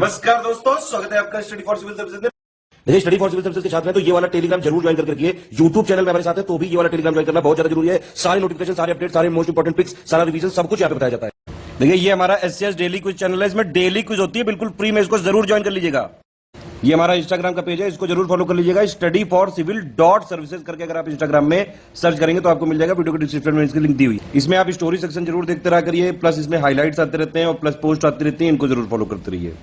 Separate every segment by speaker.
Speaker 1: नमस्कार दोस्तों, स्वागत है आपका स्टडी फॉर सिविल सर्विसेज में।
Speaker 2: देखिए, स्टडी फॉर सिविल सर्विसेज के छात्र हैं तो ये वाला टेलीग्राम जरूर ज्वाइन करके रखिए। यूट्यूब चैनल में हमारे साथ है तो भी ये वाला टेलीग्राम ज्वाइन करना बहुत ज्यादा जरूरी है। सारे नोटिफिकेशन, सारे अपडेट, सारे मोस्ट इंपोर्टेंट पिक्स, सारा रिवीजन सब कुछ यहाँ पे बताया जाता है। देखिए, ये हमारा एससीएस डेली क्विज चैनल है, इसमें डेली क्विज होती है, बिल्कुल फ्री में, इसको जरूर ज्वाइन कर लीजिएगा। ये हमारा इंस्टाग्राम का पेज है, इसको जरूर फॉलो कर लीजिएगा। Study for civil dot services करके अगर आप इंस्टाग्राम में सर्च करेंगे तो आपको मिल जाएगा। वीडियो के डिस्क्रिप्शन में इसकी लिंक दी हुई। इसमें आप स्टोरी सेक्शन जरूर देखते रहा करिए, प्लस इसमें हाईलाइट्स आते रहते हैं और प्लस पोस्ट आती रहती है, इनको जरूर फॉलो करते रहिए।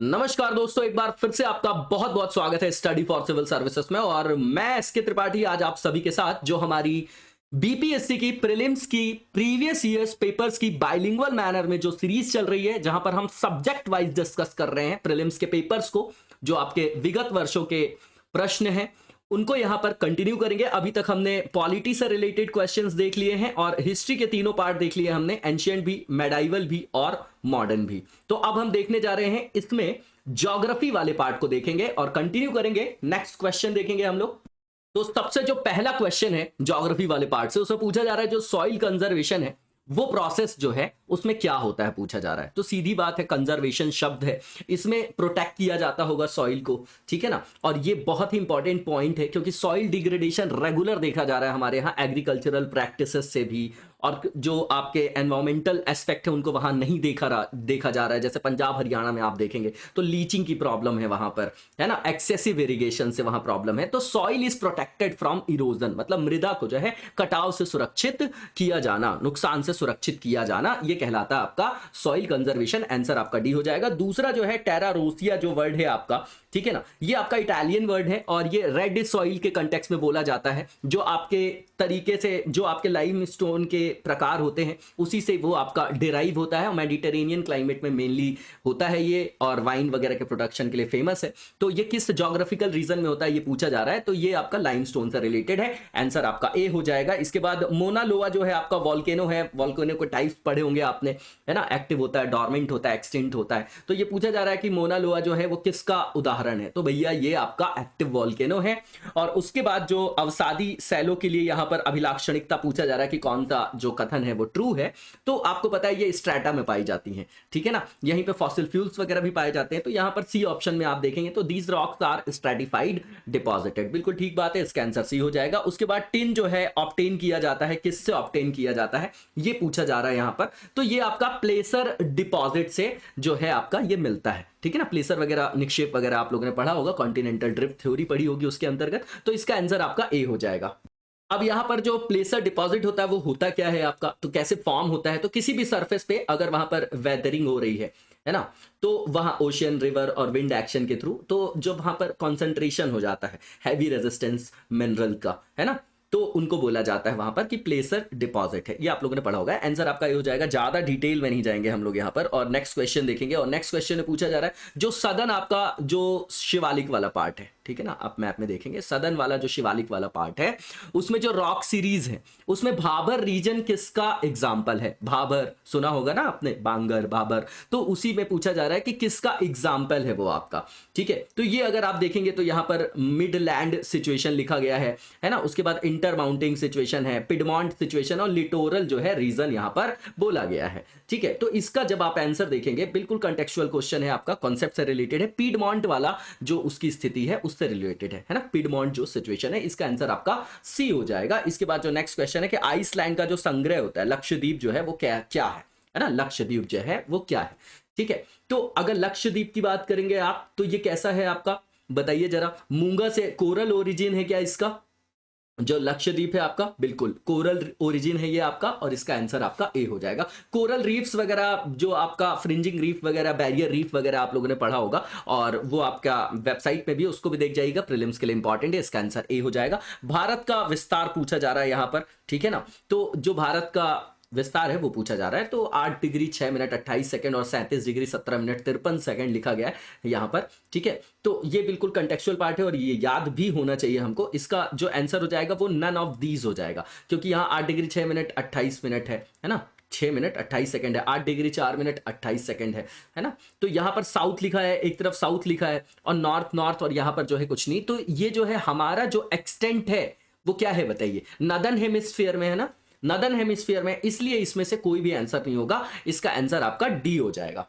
Speaker 3: नमस्कार दोस्तों, एक बार फिर से आपका बहुत बहुत स्वागत है स्टडी फॉर सिविल सर्विसेज में। और मैं एसके त्रिपाठी आज आप सभी के साथ जो हमारी बीपीएससी की प्रीलिम्स की प्रीवियस ईयर्स पेपर्स की बाइलिंगुअल मैनर में जो सीरीज चल रही है, जहां पर हम सब्जेक्ट वाइज डिस्कस कर रहे हैं प्रीलिम्स के पेपर्स को, जो आपके विगत वर्षों के प्रश्न हैं उनको यहां पर कंटिन्यू करेंगे। अभी तक हमने पॉलिटी से रिलेटेड क्वेश्चंस देख लिए हैं और हिस्ट्री के तीनों पार्ट देख लिए हमने, एंशिएंट भी, मेडाइवल भी और मॉडर्न भी। तो अब हम देखने जा रहे हैं इसमें ज्योग्राफी वाले पार्ट को देखेंगे और कंटिन्यू करेंगे। नेक्स्ट क्वेश्चन देखेंगे हम लोग। तो सबसे जो पहला क्वेश्चन है ज्योग्राफी वाले पार्ट से, उसमें पूछा जा रहा है जो सॉइल कंजर्वेशन है वो प्रोसेस जो है उसमें क्या होता है पूछा जा रहा है। तो सीधी बात है, कंजर्वेशन शब्द है, इसमें प्रोटेक्ट किया जाता होगा सॉइल को, ठीक है ना। और ये बहुत ही इंपॉर्टेंट पॉइंट है क्योंकि सॉइल डिग्रेडेशन रेगुलर देखा जा रहा है हमारे यहाँ एग्रीकल्चरल प्रैक्टिसेस से भी, और जो आपके एनवायरमेंटल एस्पेक्ट है उनको वहां नहीं देखा जा रहा है। जैसे पंजाब हरियाणा में आप देखेंगे तो लीचिंग की प्रॉब्लम है वहां पर, है ना, एक्सेसिव इरिगेशन से वहां प्रॉब्लम है। तो soil is protected from erosion, मतलब मृदा को जो है कटाव से सुरक्षित किया जाना, नुकसान से सुरक्षित किया जाना, ये कहलाता है आपका सॉइल कंजर्वेशन। आंसर आपका डी हो जाएगा। दूसरा जो है टेरा रोसिया जो वर्ड है आपका, ठीक है ना, ये आपका इटालियन वर्ड है और ये रेड सॉइल के कंटेक्स्ट में बोला जाता है। जो आपके तरीके से जो आपके लाइमस्टोन के प्रकार होते हैं उसी से वो आपका डिराइव होता है और मेडिटेरेनियन क्लाइमेट में मेनली होता है ये, और वाइन वगैरह के प्रोडक्शन के लिए फेमस है। तो ये किस ज्योग्राफिकल रीजन में होता है ये पूछा जा रहा है, तो ये आपका लाइमस्टोन से रिलेटेड है। आंसर आपका ए हो जाएगा। इसके बाद मोना लोआ जो है आपका वॉल्केनो है, वॉल्केनो के टाइप्स पढ़े होंगे आपने, है ना, एक्टिव होता है, डोरमेंट होता है, एक्सटिंक्ट होता है। तो ये पूछा जा रहा है कि मोना लोआ जो है वो किसका उदाहरण है, तो भैया ये आपका एक्टिव वॉल्केनो है। और उसके बाद जो अवसादी सैलो के लिए यहाँ पर अभिलाक्षणिकता पूछा जा रहा है कि कौन सा जो कथन है वो ट्रू है, तो आपको पता है ये स्ट्रेटा में पाई जाती हैं, ठीक है ना, यहीं पे फॉसिल फ्यूल्स वगैरह भी पाए जाते हैं। तो यहां पर सी ऑप्शन में आप देखेंगे तो these rocks are stratified deposited, बिल्कुल ठीक बात है, इसका आंसर सी हो जाएगा। उसके बाद टिन जो है ऑब्टेन किया जाता है, किससे ऑब्टेन किया जाता है ये पूछा जा रहा है यहां पर। तो ये आपका प्लेसर डिपॉजिट से जो है आपका ये मिलता है, ठीक है ना। प्लेसर वगैरह, निक्षेप वगैरह आप लोगों ने पढ़ा होगा, कॉन्टिनेंटल ड्रिफ्ट थ्योरी पढ़ी होगी उसके अंतर्गत। तो इसका आंसर आपका ए हो जाएगा। अब यहां पर जो प्लेसर डिपॉजिट होता है वो होता क्या है आपका, तो कैसे फॉर्म होता है, तो किसी भी सरफेस पे अगर वहां पर वेदरिंग हो रही है ना, तो वहां ओशियन, रिवर और विंड एक्शन के थ्रू, तो जब वहां पर कॉन्सेंट्रेशन हो जाता है हैवी रेजिस्टेंस मिनरल का, है ना, तो उनको बोला जाता है वहां पर कि प्लेसर डिपॉजिट है। ये आप लोगों ने पढ़ा होगा। आंसर आपका ये हो जाएगा। ज्यादा डिटेल में नहीं जाएंगे हम लोग यहाँ पर। और नेक्स्ट क्वेश्चन देखेंगे और नेक्स्ट क्वेश्चन में पूछा जा रहा है जो सदन आपका जो शिवालिक वाला पार्ट है, ठीक है ना, आप मैप में देखेंगे सदन वाला जो शिवालिक वाला पार्ट है उसमें जो रॉक सीरीज है उसमें भाबर रीजन किसका एग्जाम्पल है। भाबर सुना होगा ना आपने, बांगर, भाबर, तो उसी में पूछा जा रहा है कि किसका एग्जाम्पल है वो आपका, ठीक है। तो ये अगर आप देखेंगे तो यहाँ पर मिडलैंड सिचुएशन लिखा गया है ना, उसके बाद इंटर माउंटिंग सिचुएशन है, पिडमॉन्ट सिचुएशन और लिटोरल जो है रीजन यहाँ पर बोला गया है, ठीक है। तो इसका जब आप आंसर देखेंगे बिल्कुल कंटेक्चुअल क्वेश्चन है आपका, कॉन्सेप्ट से रिलेटेड है, पीडमॉन्ट वाला जो उसकी स्थिति है उससे रिलेटेड है ना, पीडमॉन्ट जो सिचुएशन है, इसका आंसर आपका सी हो जाएगा। इसके बाद जो नेक्स्ट क्वेश्चन है कि आइसलैंड का जो संग्रह होता है, लक्षद्वीप जो है वो क्या क्या है ना, लक्षद्वीप जो है वो क्या है, ठीक है। तो अगर लक्षद्वीप की बात करेंगे आप तो ये कैसा है आपका, बताइए जरा। मूंगा से कोरल ओरिजिन है क्या इसका, जो लक्षद्वीप है आपका, बिल्कुल कोरल ओरिजिन है ये आपका, और इसका आंसर आपका ए हो जाएगा। कोरल रीफ्स वगैरह जो आपका फ्रिंजिंग रीफ वगैरह, बैरियर रीफ वगैरह आप लोगों ने पढ़ा होगा और वो आपका वेबसाइट में भी, उसको भी देख जाइएगा, प्रीलिम्स के लिए इंपॉर्टेंट है। इसका आंसर ए हो जाएगा। भारत का विस्तार पूछा जा रहा है यहाँ पर, ठीक है ना, तो जो भारत का विस्तार है वो पूछा जा रहा है। तो 8 डिग्री 6 मिनट 28 सेकंड और 37 डिग्री 17 मिनट 53 सेकंड लिखा गया है यहाँ पर, ठीक है। तो ये बिल्कुल कंटेक्चुअल पार्ट है और ये याद भी होना चाहिए हमको। इसका जो आंसर हो जाएगा वो नन ऑफ दीज हो जाएगा, क्योंकि यहाँ 8 डिग्री 6 मिनट 28 मिनट है ना, 6 मिनट 28 सेकंड है, 8 डिग्री 4 मिनट 28 सेकंड है ना। तो यहाँ पर साउथ लिखा है, एक तरफ साउथ लिखा है और नॉर्थ नॉर्थ, और यहाँ पर जो है कुछ नहीं। तो ये जो है हमारा जो एक्सटेंट है वो क्या है बताइए, नदर्न हेमिस्फीयर में है ना, नदर्न हेमिस्फीयर में, इसलिए इसमें से कोई भी आंसर नहीं होगा, इसका आंसर आपका डी हो जाएगा।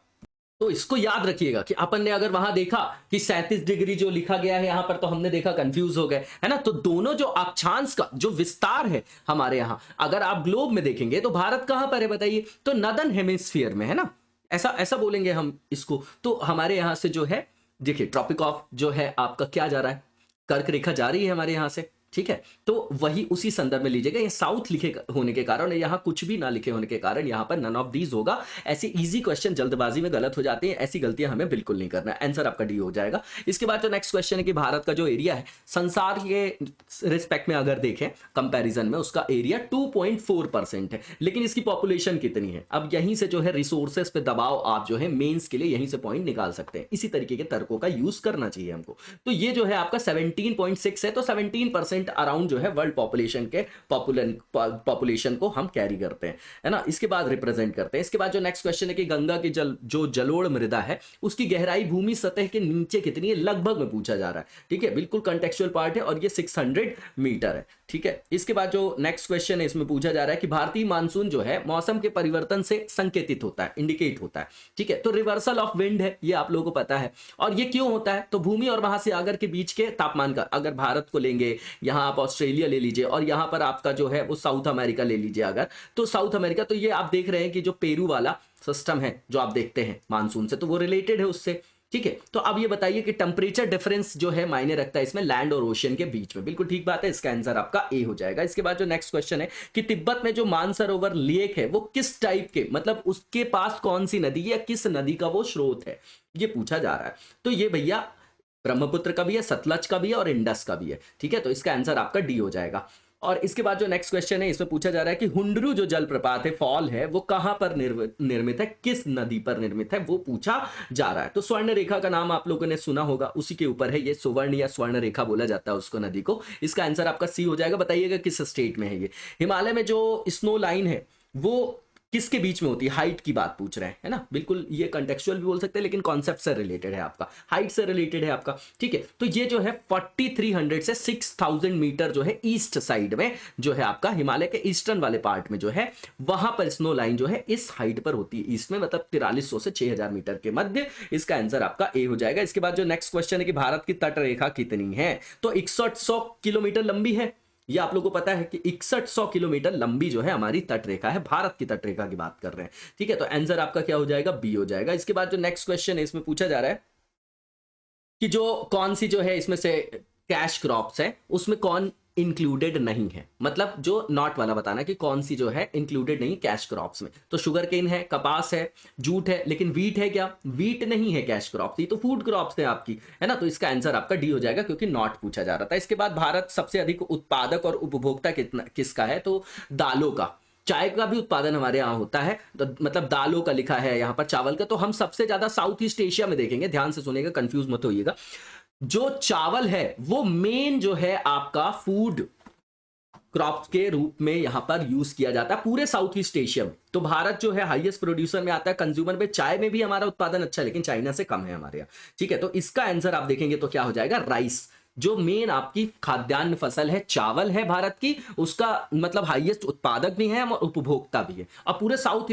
Speaker 3: तो इसको याद रखिएगा कि अपन ने अगर वहां देखा कि 37 डिग्री जो लिखा गया है यहां पर, तो हमने देखा कंफ्यूज हो गए, है ना। तो दोनों जो अक्षांश का जो विस्तार है हमारे यहां, अगर आप ग्लोब में देखेंगे तो भारत कहां पर है बताइए, तो नदर्न हेमिस्फीयर में, है ना। ऐसा ऐसा बोलेंगे हम इसको। तो हमारे यहां से जो है देखिए ट्रॉपिक ऑफ जो है आपका क्या जा रहा है, कर्क रेखा जा रही है हमारे यहां से, ठीक है। तो वही उसी संदर्भ में लीजिएगा। ये साउथ लिखे होने के कारण, यहां कुछ भी ना लिखे होने के कारण यहां पर नन ऑफ दीज होगा। ऐसे इजी क्वेश्चन जल्दबाजी में गलत हो जाते हैं, ऐसी गलतियां हमें बिल्कुल नहीं करना है। आंसर आपका डी हो जाएगा। इसके बाद जो नेक्स्ट क्वेश्चन है कि भारत का जो एरिया है संसार के रिस्पेक्ट में अगर देखें कंपैरिजन में, उसका एरिया 2.4% है, लेकिन इसकी पॉपुलेशन कितनी है। अब यहीं से जो है रिसोर्सेस पे दबाव आप जो है मेंस के लिए यहीं से पॉइंट निकाल सकते हैं। इसी तरीके के तर्कों का यूज करना चाहिए हमको। तो ये जो है आपका 17.6 है, तो 17% अराउंड जो है वर्ल्ड पॉपुलेशन के पॉपुलेशन को हम कैरी करते हैं, है ना। इसके बाद रिप्रेजेंट करते हैं। इसके बाद जो नेक्स्ट क्वेश्चन है कि गंगा की जो जलोढ़ मृदा है उसकी गहराई भूमि सतह के नीचे कितनी है, लगभग में पूछा जा रहा है, ठीक है। बिल्कुल कंटेक्चुअल पार्ट है और ये 600 मीटर है, ठीक है। इसके बाद जो नेक्स्ट क्वेश्चन है इसमें पूछा जा रहा है कि भारतीय मानसून जो है मौसम के परिवर्तन से संकेतित होता है, इंडिकेट होता है, ठीक है। तो रिवर्सल ऑफ विंड है, ये आप लोगों को पता है। और ये क्यों होता है, तो भूमि और महासागर के बीच के तापमान का, अगर भारत को लेंगे, यहां आप ऑस्ट्रेलिया ले लीजिए और यहां पर आपका जो है वो साउथ अमेरिका ले लीजिए अगर, तो साउथ अमेरिका, तो ये आप देख रहे हैं कि जो पेरू वाला सिस्टम है जो आप देखते हैं मानसून से, तो वो रिलेटेड है उससे, ठीक है। तो अब ये बताइए कि टेम्परेचर डिफरेंस जो है मायने रखता है इसमें लैंड और ओशियन के बीच में, बिल्कुल ठीक बात है। इसका आंसर आपका ए हो जाएगा। इसके बाद जो नेक्स्ट क्वेश्चन है कि तिब्बत में जो मानसरोवर लेक है वो किस टाइप के, मतलब उसके पास कौन सी नदी या किस नदी का वो स्रोत है, ये पूछा जा रहा है। तो ये भैया ब्रह्मपुत्र का भी है, सतलज का भी है और इंडस का भी है, ठीक है। तो इसका आंसर आपका डी हो जाएगा। और इसके बाद जो नेक्स्ट क्वेश्चन है इसमें पूछा जा रहा है कि हुंडरू जो जलप्रपात है, फॉल है, वो कहां पर निर्मित है, किस नदी पर निर्मित है, वो पूछा जा रहा है। तो स्वर्ण रेखा का नाम आप लोगों ने सुना होगा, उसी के ऊपर है ये, सुवर्ण या स्वर्ण रेखा बोला जाता है उसको, नदी को। इसका आंसर आपका सी हो जाएगा। बताइएगा किस स्टेट में है ये। हिमालय में जो स्नो लाइन है वो किसके बीच में होती है, हाइट की बात पूछ रहे हैं, है ना। बिल्कुल ये कंटेक्चुअल भी बोल सकते हैं, लेकिन कॉन्सेप्ट से रिलेटेड है आपका, हाइट से रिलेटेड है आपका, ठीक है। तो ये जो है 4300 से 6000 मीटर जो है ईस्ट साइड में जो है आपका, हिमालय के ईस्टर्न वाले पार्ट में जो है वहां पर स्नो लाइन जो है इस हाइट पर होती है, ईस्ट में, मतलब 4300 से 6000 मीटर के मध्य। इसका आंसर आपका ए हो जाएगा। इसके बाद जो नेक्स्ट क्वेश्चन है कि भारत की तट रेखा कितनी है, तो 6100 किलोमीटर लंबी है। ये आप लोगों को पता है कि 6100 किलोमीटर लंबी जो है हमारी तट रेखा है, भारत की तट रेखा की बात कर रहे हैं, ठीक है। तो आंसर आपका क्या हो जाएगा, बी हो जाएगा। इसके बाद जो नेक्स्ट क्वेश्चन है इसमें पूछा जा रहा है कि जो कौन सी जो है इसमें से कैश क्रॉप्स है उसमें कौन इंक्लूडेड नहीं है, मतलब जो नॉट वाला बताना कि कौन सी जो है इंक्लूडेड नहीं कैश क्रॉप्स में। तो शुगर केन है, कपास है, जूट है, लेकिन वीट है क्या, वीट नहीं है कैश क्रॉप्स, ये तो फूड क्रॉप्स है आपकी, है ना। तो इसका आंसर आपका डी हो जाएगा क्योंकि नॉट पूछा जा रहा था। इसके बाद भारत सबसे अधिक उत्पादक और उपभोक्ता किसका है, तो दालों का। चाय का भी उत्पादन हमारे यहाँ होता है, तो मतलब दालों का लिखा है यहाँ पर, चावल का तो हम सबसे ज्यादा साउथ ईस्ट एशिया में देखेंगे, ध्यान से सुनेगा, कंफ्यूज मत होइएगा। जो चावल है वो मेन जो है आपका फूड क्रॉप के रूप में यहां पर यूज किया जाता है पूरे साउथ ईस्ट एशिया में। तो भारत जो है हाईएस्ट प्रोड्यूसर में आता है, कंज्यूमर में, चाय में भी हमारा उत्पादन अच्छा है, लेकिन चाइना से कम है हमारे यहाँ, ठीक है। तो इसका आंसर आप देखेंगे तो क्या हो जाएगा, राइस। जो मेन आपकी खाद्यान्न फसल है चावल है भारत की, उसका मतलब हाईएस्ट उत्पादक भी है और उपभोक्ता भी है। अब पूरे साउथ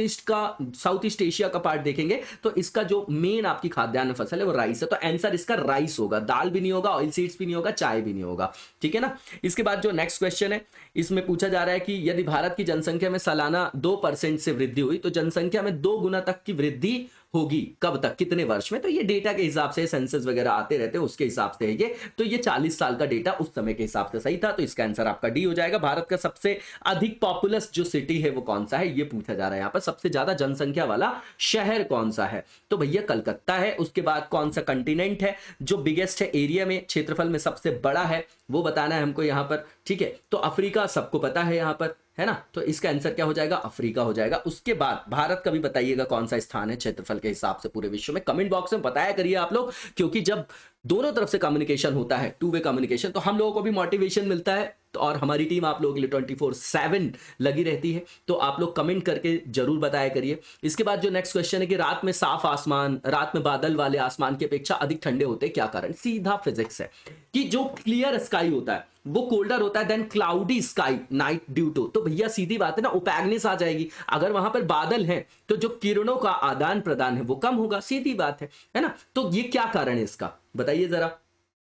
Speaker 3: ईस्ट एशिया का पार्ट देखेंगे तो इसका जो मेन आपकी खाद्यान्न फसल है वो राइस है। तो आंसर इसका राइस होगा, दाल भी नहीं होगा, ऑयल सीड्स भी नहीं होगा, चाय भी नहीं होगा, ठीक है ना। इसके बाद जो नेक्स्ट क्वेश्चन है इसमें पूछा जा रहा है कि यदि भारत की जनसंख्या में सालाना 2% से वृद्धि हुई तो जनसंख्या में 2 गुना तक की वृद्धि होगी कब तक, कितने वर्ष में। तो ये डेटा के हिसाब से सेंसस वगैरह आते रहते हैं उसके हिसाब से है ये, तो ये 40 साल का डेटा उस समय के हिसाब से सही था। तो इसका आंसर आपका डी हो जाएगा। भारत का सबसे अधिक पॉपुलस जो सिटी है वो कौन सा है, ये पूछा जा रहा है यहाँ पर। सबसे ज्यादा जनसंख्या वाला शहर कौन सा है, तो भैया कलकत्ता है। उसके बाद कौन सा कंटिनेंट है जो बिगेस्ट है एरिया में, क्षेत्रफल में सबसे बड़ा है, वो बताना है हमको यहाँ पर, ठीक है। तो अफ्रीका सबको पता है यहाँ पर, है ना। तो इसका आंसर क्या हो जाएगा, अफ्रीका हो जाएगा। उसके बाद भारत का भी बताइएगा कौन सा स्थान है क्षेत्रफल के हिसाब से पूरे विश्व में, कमेंट बॉक्स में बताया करिए आप लोग, क्योंकि जब दोनों तरफ से कम्युनिकेशन होता है, टू वे कम्युनिकेशन, तो हम लोगों को भी मोटिवेशन मिलता है तो और हमारी टीम आप लोगों के लिए 24/7 लगी रहती है, तो आप लोग कमेंट करके जरूर बताया करिए। इसके बाद जो नेक्स्ट क्वेश्चन है कि रात में साफ आसमान, रात में बादल वाले आसमान की अपेक्षा अधिक ठंडे होते हैं, क्या कारण? सीधा फिजिक्स है कि जो क्लियर स्काई होता है वो कोल्डर होता है than cloudy sky night due to, तो भैया सीधी बात है ना, ओपैगनेस आ जाएगी। अगर वहां पर बादल हैं तो जो किरणों का आदान प्रदान है वो कम होगा, सीधी बात है ना। तो ये क्या कारण है इसका, बताइए जरा,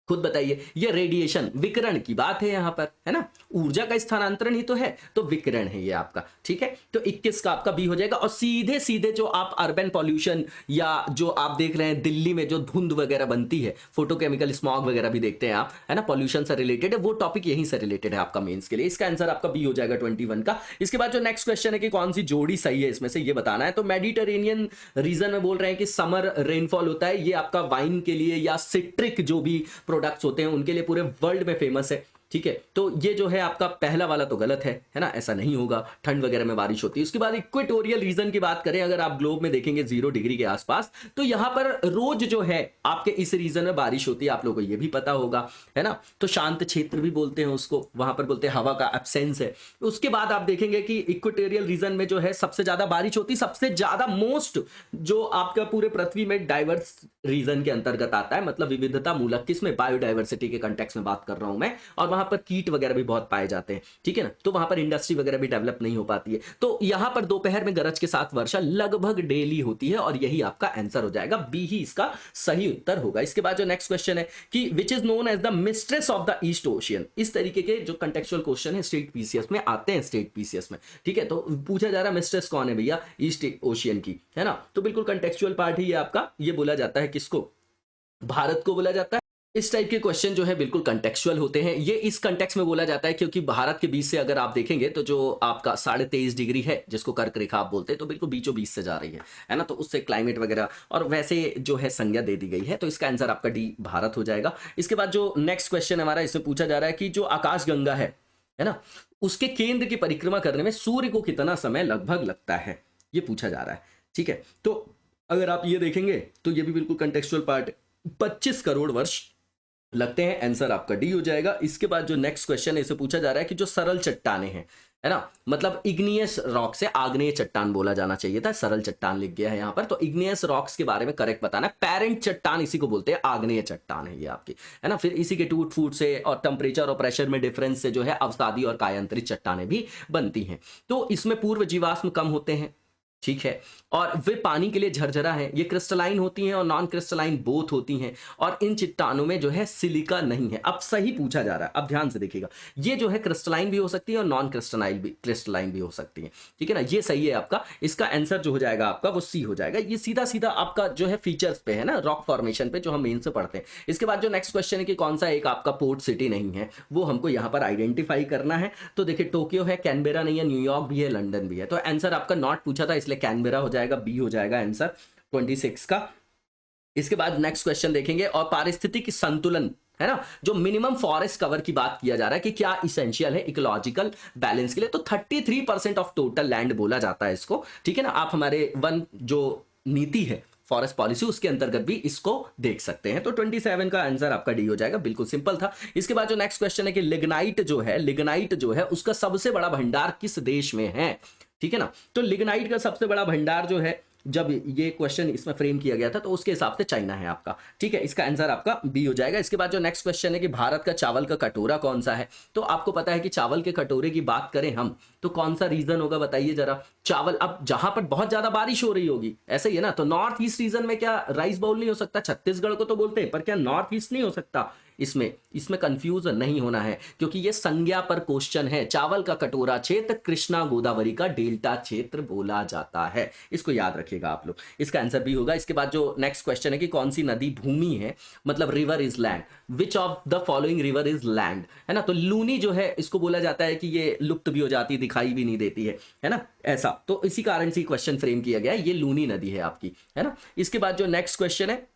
Speaker 3: खुद बताइए। ये रेडिएशन, विकिरण की बात है यहां पर, है ना, ऊर्जा का स्थानांतरण ही तो है, तो विकिरण है ये आपका, ठीक है। तो 21 का आपका बी हो जाएगा। और सीधे सीधे जो आप अर्बन पॉल्यूशन या जो आप देख रहे हैं दिल्ली में जो धुंध वगैरह बनती है, फोटोकेमिकल स्मॉग वगैरह भी देखते हैं आप, है ना, पॉल्यूशन से रिलेटेड है, वो टॉपिक यहीं से रिलेटेड है आपका मेंस के लिए। इसका आंसर आपका बी हो जाएगा 21 का। इसके बाद जो नेक्स्ट क्वेश्चन है कि कौन सी जोड़ी सही है इसमें से, ये बताना है। तो मेडिटेरेनियन रीजन में बोल रहे हैं कि समर रेनफॉल होता है, ये आपका वाइन के लिए या सिट्रिक जो भी प्रोडक्ट्स होते हैं उनके लिए पूरे वर्ल्ड में फेमस है, ठीक है। तो ये जो है आपका पहला वाला तो गलत है ना, ऐसा नहीं होगा, ठंड वगैरह में बारिश होती है। उसके बाद इक्वेटोरियल रीजन की बात करें, अगर आप ग्लोब में देखेंगे 0 डिग्री के आसपास, तो यहां पर रोज जो है आपके इस रीजन में बारिश होती है, आप लोगों को ये भी पता होगा, है ना। तो शांत क्षेत्र भी बोलते हैं उसको, वहां पर बोलते हैं हवा का एब्सेंस है। उसके बाद आप देखेंगे कि इक्वेटोरियल रीजन में जो है सबसे ज्यादा बारिश होती है, सबसे ज्यादा मोस्ट जो आपका पूरे पृथ्वी में डाइवर्स रीजन के अंतर्गत आता है, मतलब विविधता मूलक, किसमें, बायोडाइवर्सिटी के कंटेक्स्ट में बात कर रहा हूं मैं, और वहां पर कीट वगैरह भी बहुत पाए जाते हैं, ठीक है ना। तो वहां पर इंडस्ट्री वगैरह भी डेवलप नहीं हो पाती है। तो यहां पर दोपहर में गरज के साथ वर्षा लगभग डेली होती है, और यही आपका आंसर हो जाएगा, बी ही इसका सही उत्तर होगा। इसके बाद जो नेक्स्ट क्वेश्चन है कि which is known as the mistress of the east ocean, इस तरीके के जो कंटेक्चुअल क्वेश्चन है स्टेट पीसीएस में आते हैं, स्टेट पीसीएस में, ठीक है। तो पूछा जा रहा है मिस्ट्रेस कौन है भैया, ईस्ट ओशियन की, है ना। तो बिल्कुल कंटेक्चुअल पार्ट ही आपका, ये बोला जाता है किसको, भारत को बोला जाता है। इस टाइप के क्वेश्चन जो है बिल्कुल कंटेक्चुअल होते हैं। ये इस कंटेक्स्ट में बोला जाता है क्योंकि भारत के बीच से अगर आप देखेंगे तो जो आपका 23.5 डिग्री है, जिसको कर्क रेखा आप बोलते हैं, तो बिल्कुल बीचों बीच से जा रही है ना। तो उससे क्लाइमेट वगैरह और वैसे जो है संज्ञा दे दी गई है, तो इसका आंसर आपका डी भारत हो जाएगा। इसके बाद जो नेक्स्ट क्वेश्चन हमारा, इसमें पूछा जा रहा है कि जो आकाशगंगा है ना, उसके केंद्र की परिक्रमा करने में सूर्य को कितना समय लगभग लगता है, ये पूछा जा रहा है, ठीक है। तो अगर आप ये देखेंगे तो ये भी बिल्कुल कंटेक्चुअल पार्ट है, 25 करोड़ वर्ष लगते हैं, आंसर आपका डी हो जाएगा। इसके बाद जो नेक्स्ट क्वेश्चन है, इसे पूछा जा रहा है कि जो सरल चट्टाने हैं, है ना, मतलब इग्नियस रॉक से आग्नेय चट्टान बोला जाना चाहिए था, सरल चट्टान लिख गया है यहां पर। तो इग्नियस रॉक्स के बारे में करेक्ट बताना है। पेरेंट चट्टान इसी को बोलते हैं, आग्नेय चट्टान है ये आपकी, है ना। फिर इसी के टूट फूट से और टेम्परेचर और प्रेशर में डिफरेंस से जो है अवसादी और कायांतरित चट्टानें भी बनती हैं। तो इसमें पूर्व जीवाश्म कम होते हैं, ठीक है, और वे पानी के लिए झरझरा है। ये क्रिस्टलाइन होती हैं और नॉन क्रिस्टलाइन बोथ होती हैं, और इन चट्टानों में जो है सिलिका नहीं है। अब सही पूछा जा रहा है, अब ध्यान से देखिएगा, ये जो है क्रिस्टलाइन भी हो सकती है और नॉन क्रिस्टलाइन भी हो सकती है, ठीक है ना। ये सही है आपका, इसका आंसर जो हो जाएगा आपका वो सी हो जाएगा। ये सीधा सीधा आपका जो है फीचर्स पे है ना, रॉक फॉर्मेशन पे, जो हम मेन से पढ़ते हैं। इसके बाद जो नेक्स्ट क्वेश्चन है कि कौन सा एक आपका पोर्ट सिटी नहीं है, वो हमको यहाँ पर आइडेंटिफाई करना है। तो देखिए, टोक्यो है, कैनबेरा नहीं है, न्यूयॉर्क भी है, लंदन भी है। तो आंसर आपका नॉट पूछा था, इसलिए कैनबेरा हो जाएगा, बी हो जाएगा आंसर 26 का। इसके बाद नेक्स्ट क्वेश्चन देखेंगे, और पारिस्थितिक संतुलन, है ना, जो मिनिमम फॉरेस्ट कवर की बात किया जा रहा है कि क्या इसेंशियल है इकोलॉजिकल बैलेंस के लिए, तो 33% ऑफ टोटल लैंड बोला जाता है इसको, ठीक है ना। आप हमारे वन जो नीति है फॉरेस्ट पॉलिसी, उसके अंतर्गत भी इसको देख सकते हैं। तो 27 का आंसर आपका डी हो जाएगा, बिल्कुल सिंपल था। इसके बाद जो नेक्स्ट क्वेश्चन है कि लिग्नाइट जो है उसका सबसे बड़ा भंडार किस देश में है, ठीक है ना। तो लिग्नाइट का सबसे बड़ा भंडार जो है, जब ये क्वेश्चन इसमें फ्रेम किया गया था तो उसके हिसाब से चाइना है आपका, ठीक है। इसका आंसर आपका बी हो जाएगा। इसके बाद जो नेक्स्ट क्वेश्चन है कि भारत का चावल का कटोरा कौन सा है, तो आपको पता है कि चावल के कटोरे की बात करें हम तो कौन सा रीजन होगा, बताइए जरा। चावल, अब जहां पर बहुत ज्यादा बारिश हो रही होगी, ऐसे ही है ना, तो नॉर्थ ईस्ट रीजन में क्या राइस बाउल नहीं हो सकता, छत्तीसगढ़ को तो बोलते हैं, पर क्या नॉर्थ ईस्ट नहीं हो सकता, इसमें कंफ्यूज नहीं होना है, क्योंकि ये संज्ञा पर क्वेश्चन है। चावल का कटोरा क्षेत्र कृष्णा गोदावरी का डेल्टा क्षेत्र बोला जाता है, इसको याद रखिएगा आप लोग। इसका आंसर भी होगा। इसके बाद जो नेक्स्ट क्वेश्चन है कि कौन सी नदी भूमि है, मतलब river is land, which of the following river is land, है ना। तो लूनी जो है इसको बोला जाता है कि ये लुप्त भी हो जाती है, दिखाई भी नहीं देती है ना, ऐसा। तो इसी कारण से क्वेश्चन फ्रेम किया गया है, ये लूनी नदी है आपकी, है ना। इसके बाद जो नेक्स्ट क्वेश्चन है,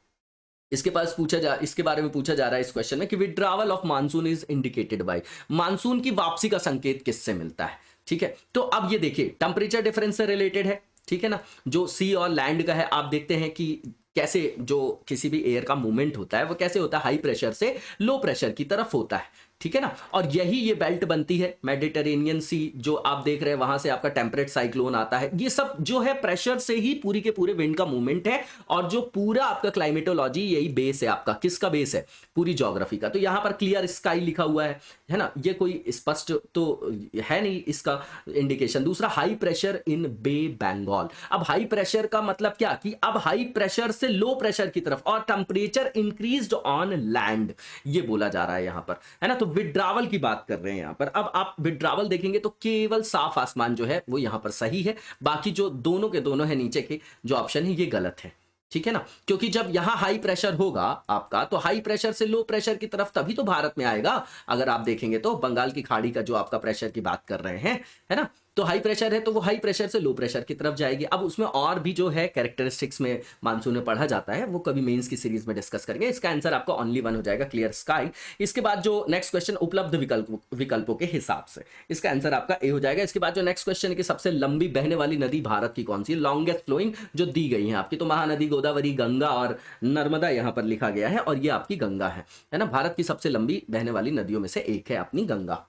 Speaker 3: इसके बारे में पूछा जा रहा है इस क्वेश्चन में कि withdrawal of monsoon is indicated by, monsoon की वापसी का संकेत किससे मिलता है, ठीक है। तो अब ये देखिए, टेम्परेचर डिफरेंस से रिलेटेड है, ठीक है ना। जो सी और लैंड का है, आप देखते हैं कि कैसे जो किसी भी एयर का मूवमेंट होता है वो कैसे होता है, हाई प्रेशर से लो प्रेशर की तरफ होता है, ठीक है ना। और यही ये बेल्ट बनती है मेडिटेरेनियन सी, जो आप देख रहे हैं वहां से आपका टेम्परेट साइक्लोन आता है। ये सब जो है प्रेशर से ही पूरी के पूरे विंड का मूवमेंट है। और जो पूरा आपका क्लाइमेटोलॉजी यही बेस है आपका, किसका बेस है, पूरी ज्योग्राफी का। तो यहां पर क्लियर स्काई लिखा हुआ है ना, ये कोई स्पष्ट तो है नहीं इसका इंडिकेशन। दूसरा, हाई प्रेशर इन बे बंगाल। अब हाई प्रेशर का मतलब क्या, कि अब हाई प्रेशर से लो प्रेशर की तरफ, और टेम्परेचर इंक्रीज्ड ऑन लैंड, ये बोला जा रहा है यहां पर, है ना। तो विड्रावल की बात कर रहे हैं यहां पर। अब आप विड्रावल देखेंगे तो केवल साफ आसमान जो है वो यहां पर सही है, बाकी जो दोनों के दोनों है नीचे के जो ऑप्शन है ये गलत है, ठीक है ना। क्योंकि जब यहां हाई प्रेशर होगा आपका, तो हाई प्रेशर से लो प्रेशर की तरफ तभी तो भारत में आएगा। अगर आप देखेंगे तो बंगाल की खाड़ी का जो आपका प्रेशर की बात कर रहे हैं, है ना, तो हाई प्रेशर है तो वो हाई प्रेशर से लो प्रेशर की तरफ जाएगी। अब उसमें और भी जो है कैरेक्टरिस्टिक्स में मानसून में पढ़ा जाता है, वो कभी मेंस की सीरीज में डिस्कस करेंगे। इसका आंसर आपका ओनली वन हो जाएगा, क्लियर स्काई। इसके बाद जो नेक्स्ट क्वेश्चन उपलब्ध विकल्पों के हिसाब से, इसका आंसर आपका ए हो जाएगा। इसके बाद जो नेक्स्ट क्वेश्चन है कि सबसे लंबी बहने वाली नदी भारत की कौन सी है, लॉन्गेस्ट फ्लोइंग जो दी गई है आपकी, तो महानदी, गोदावरी, गंगा और नर्मदा यहां पर लिखा गया है, और ये आपकी गंगा है ना। भारत की सबसे लंबी बहने वाली नदियों में से एक है अपनी गंगा।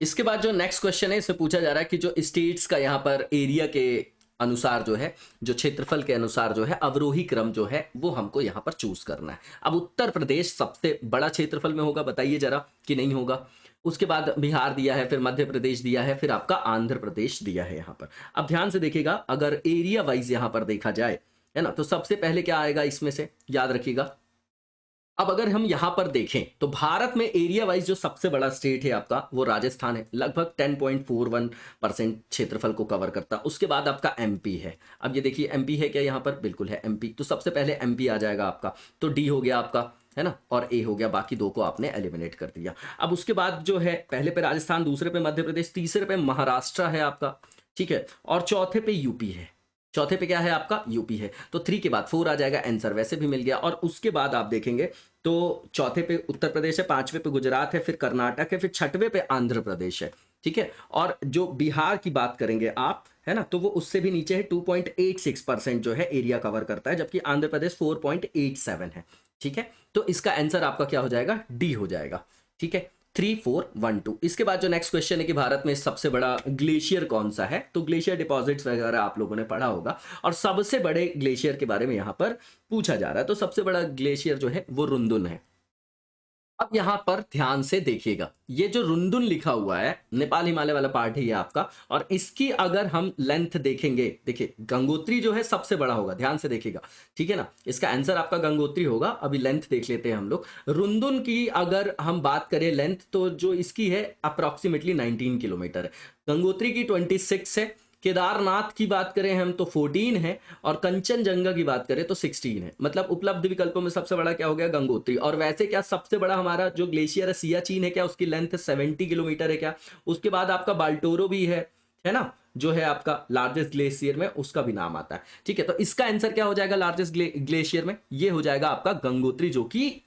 Speaker 3: इसके बाद जो नेक्स्ट क्वेश्चन है, इससे पूछा जा रहा है कि जो स्टेट्स का यहाँ पर एरिया के अनुसार जो है, जो क्षेत्रफल के अनुसार जो है अवरोही क्रम जो है वो हमको यहाँ पर चूज करना है। अब उत्तर प्रदेश सबसे बड़ा क्षेत्रफल में होगा, बताइए जरा कि नहीं होगा। उसके बाद बिहार दिया है, फिर मध्य प्रदेश दिया है, फिर आपका आंध्र प्रदेश दिया है यहाँ पर। अब ध्यान से देखिएगा, अगर एरिया वाइज यहाँ पर देखा जाए, है ना, तो सबसे पहले क्या आएगा इसमें से, याद रखिएगा। अब अगर हम यहां पर देखें तो भारत में एरिया वाइज जो सबसे बड़ा स्टेट है आपका वो राजस्थान है, लगभग 10.41% क्षेत्रफल को कवर करता। उसके बाद आपका एमपी है। अब ये देखिए एमपी है क्या यहाँ पर, बिल्कुल है एमपी। तो सबसे पहले एमपी आ जाएगा आपका, तो डी हो गया आपका, है ना, और ए हो गया, बाकी दो को आपने एलिमिनेट कर दिया। अब उसके बाद जो है पहले पे राजस्थान, दूसरे पे मध्य प्रदेश, तीसरे पे महाराष्ट्र है आपका, ठीक है, और चौथे पे यूपी है। चौथे पे क्या है आपका, यूपी है। तो 3 के बाद 4 आ जाएगा, आंसर वैसे भी मिल गया। और उसके बाद आप देखेंगे तो चौथे पे उत्तर प्रदेश है, 5वें पे गुजरात है, फिर कर्नाटक है, फिर 6वें पे आंध्र प्रदेश है, ठीक है। और जो बिहार की बात करेंगे आप, है ना, तो वो उससे भी नीचे है, 2.86% जो है एरिया कवर करता है, जबकि आंध्र प्रदेश 4.87 है, ठीक है। तो इसका आंसर आपका क्या हो जाएगा, डी हो जाएगा, ठीक है, 3412। इसके बाद जो नेक्स्ट क्वेश्चन है कि भारत में सबसे बड़ा ग्लेशियर कौन सा है, तो ग्लेशियर डिपॉजिट्स वगैरह आप लोगों ने पढ़ा होगा, और सबसे बड़े ग्लेशियर के बारे में यहां पर पूछा जा रहा है। तो सबसे बड़ा ग्लेशियर जो है वो रुंदुन है। अब यहां पर ध्यान से देखिएगा, ये जो रुंदुन लिखा हुआ है नेपाल हिमालय वाला पार्ट है ये आपका, और इसकी अगर हम लेंथ देखेंगे, देखिए गंगोत्री जो है सबसे बड़ा होगा, ध्यान से देखिएगा, ठीक है ना। इसका आंसर आपका गंगोत्री होगा। अभी लेंथ देख लेते हैं हम लोग। रुंदुन की अगर हम बात करें लेंथ, तो जो इसकी है अप्रोक्सीमेटली 19 किलोमीटर है, गंगोत्री की 26 है, केदारनाथ की बात करें हम तो 14 है, और कंचनजंगा की बात करें तो 16 है। मतलब उपलब्ध विकल्पों में सबसे बड़ा क्या हो गया, गंगोत्री। और वैसे क्या सबसे बड़ा हमारा जो ग्लेशियर है सियाचिन है क्या, उसकी लेंथ 70 किलोमीटर है क्या। उसके बाद आपका बाल्टोरो भी है ना, जो है आपका लार्जेस्ट ग्लेशियर में, उसका भी नाम आता है, ठीक है। तो इसका आंसर क्या हो जाएगा लार्जेस्ट ग्लेशियर में, ये हो जाएगा आपका गंगोत्री, जो कि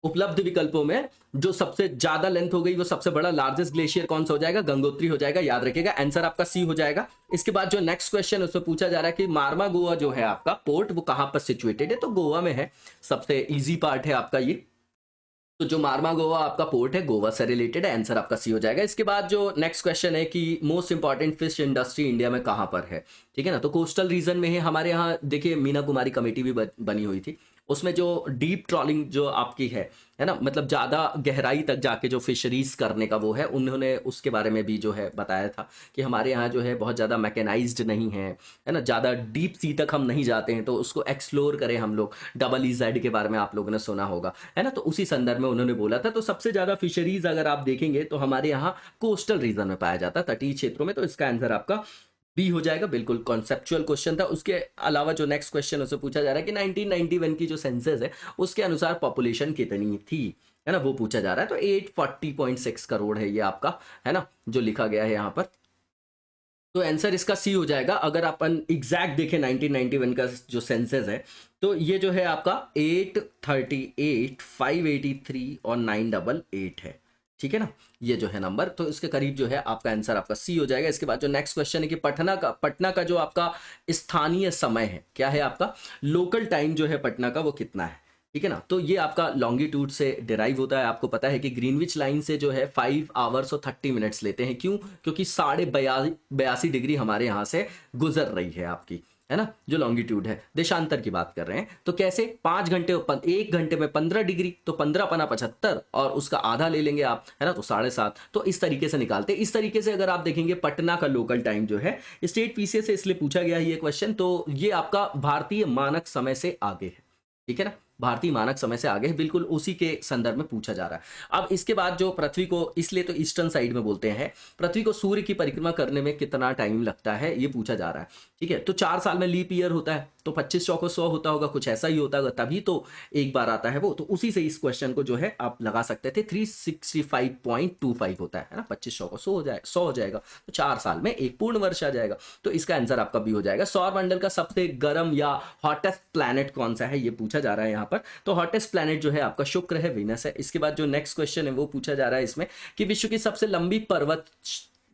Speaker 3: उपलब्ध विकल्पों में जो सबसे ज्यादा लेंथ हो गई, वो सबसे बड़ा लार्जेस्ट ग्लेशियर कौन सा हो जाएगा, गंगोत्री हो जाएगा, याद रखिएगा। आंसर आपका सी हो जाएगा। इसके बाद जो नेक्स्ट क्वेश्चन उससे पूछा जा रहा है कि मार्मा गोवा जो है आपका पोर्ट, वो कहां पर सिचुएटेड है, तो गोवा में है, सबसे इजी पार्ट है आपका ये। तो जो मार्मा गोवा आपका पोर्ट है, गोवा से रिलेटेड है, आंसर आपका सी हो जाएगा। इसके बाद जो नेक्स्ट क्वेश्चन है कि most important fish industry India में कहां पर है, ठीक है ना। तो कोस्टल रीजन में है हमारे यहाँ। देखिए मीना कुमारी कमेटी भी बनी हुई थी, उसमें जो डीप ट्रॉलिंग जो आपकी है ना, मतलब ज़्यादा गहराई तक जाके जो फिशरीज करने का वो है, उन्होंने उसके बारे में भी जो है बताया था कि हमारे यहाँ जो है बहुत ज़्यादा मैकेनाइज्ड नहीं है ना, ज़्यादा डीप सी तक हम नहीं जाते हैं, तो उसको एक्सप्लोर करें हम लोग। EEZ के बारे में आप लोगों ने सुना होगा, है ना, तो उसी संदर्भ में उन्होंने बोला था। तो सबसे ज़्यादा फिशरीज अगर आप देखेंगे तो हमारे यहाँ कोस्टल रीजन में पाया जाता है, तटीय क्षेत्रों में। तो इसका आंसर आपका बी हो जाएगा, बिल्कुल कॉन्सेप्चुअल क्वेश्चन था। उसके अलावा जो नेक्स्ट क्वेश्चन उससे पूछा जा रहा है कि 1991 की जो सेंसस है उसके अनुसार पॉपुलेशन कितनी थी, है ना, वो पूछा जा रहा है। तो 840.6 करोड़ है ये आपका, है ना, जो लिखा गया है यहाँ पर। तो आंसर इसका सी हो जाएगा। अगर अपन एग्जैक्ट देखें 1991 का जो सेंसस है, तो ये जो है आपका 838, 583 और 988 है, ठीक है ना, ये जो है नंबर। तो इसके करीब जो है आपका आंसर आपका सी हो जाएगा। इसके बाद जो नेक्स्ट क्वेश्चन है कि पटना का जो आपका स्थानीय समय है, क्या है आपका लोकल टाइम जो है पटना का, वो कितना है, ठीक है ना। तो ये आपका लॉन्गिट्यूड से डिराइव होता है। आपको पता है कि ग्रीनविच लाइन से जो है 5 आवर्स और 30 मिनट्स लेते हैं। क्यों? क्योंकि 82.5 डिग्री हमारे यहाँ से गुजर रही है आपकी, है ना, जो लॉन्गिट्यूड है। देशांतर की बात कर रहे हैं तो कैसे 5 घंटे 1 घंटे में 15 डिग्री, तो 15 पना 75 और उसका आधा ले लेंगे आप, है ना, तो 7.5। तो इस तरीके से निकालते हैं। इस तरीके से अगर आप देखेंगे पटना का लोकल टाइम जो है स्टेट पीसीएस से इसलिए पूछा गया है ये क्वेश्चन, तो ये आपका भारतीय मानक समय से आगे है। ठीक है ना, भारतीय मानक समय से आगे है, बिल्कुल उसी के संदर्भ में पूछा जा रहा है। अब इसके बाद जो पृथ्वी को, इसलिए तो ईस्टर्न साइड में बोलते हैं, पृथ्वी को सूर्य की परिक्रमा करने में कितना टाइम लगता है ये पूछा जा रहा है। ठीक है, तो 4 साल में लीप ईयर होता है, तो 25 चौको 100 होता होगा, कुछ ऐसा ही होता होगा, तभी तो एक बार आता है वो। तो उसी से इस क्वेश्चन को जो है आप लगा सकते थे। 365.25 होता है ना, 25 चौको 100 हो जाएगा, 100 हो जाएगा, तो 4 साल में एक पूर्ण वर्ष आ जाएगा। तो इसका आंसर आपका बी हो जाएगा। सौर मंडल का सबसे गर्म या हॉटेस्ट प्लैनेट कौन सा है ये पूछा जा रहा है यहाँ पर। तो हॉटेस्ट प्लैनेट जो है आपका शुक्र है, वीनस है। इसके बाद जो नेक्स्ट क्वेश्चन है वो पूछा जा रहा है इसमें कि विश्व की सबसे लंबी पर्वत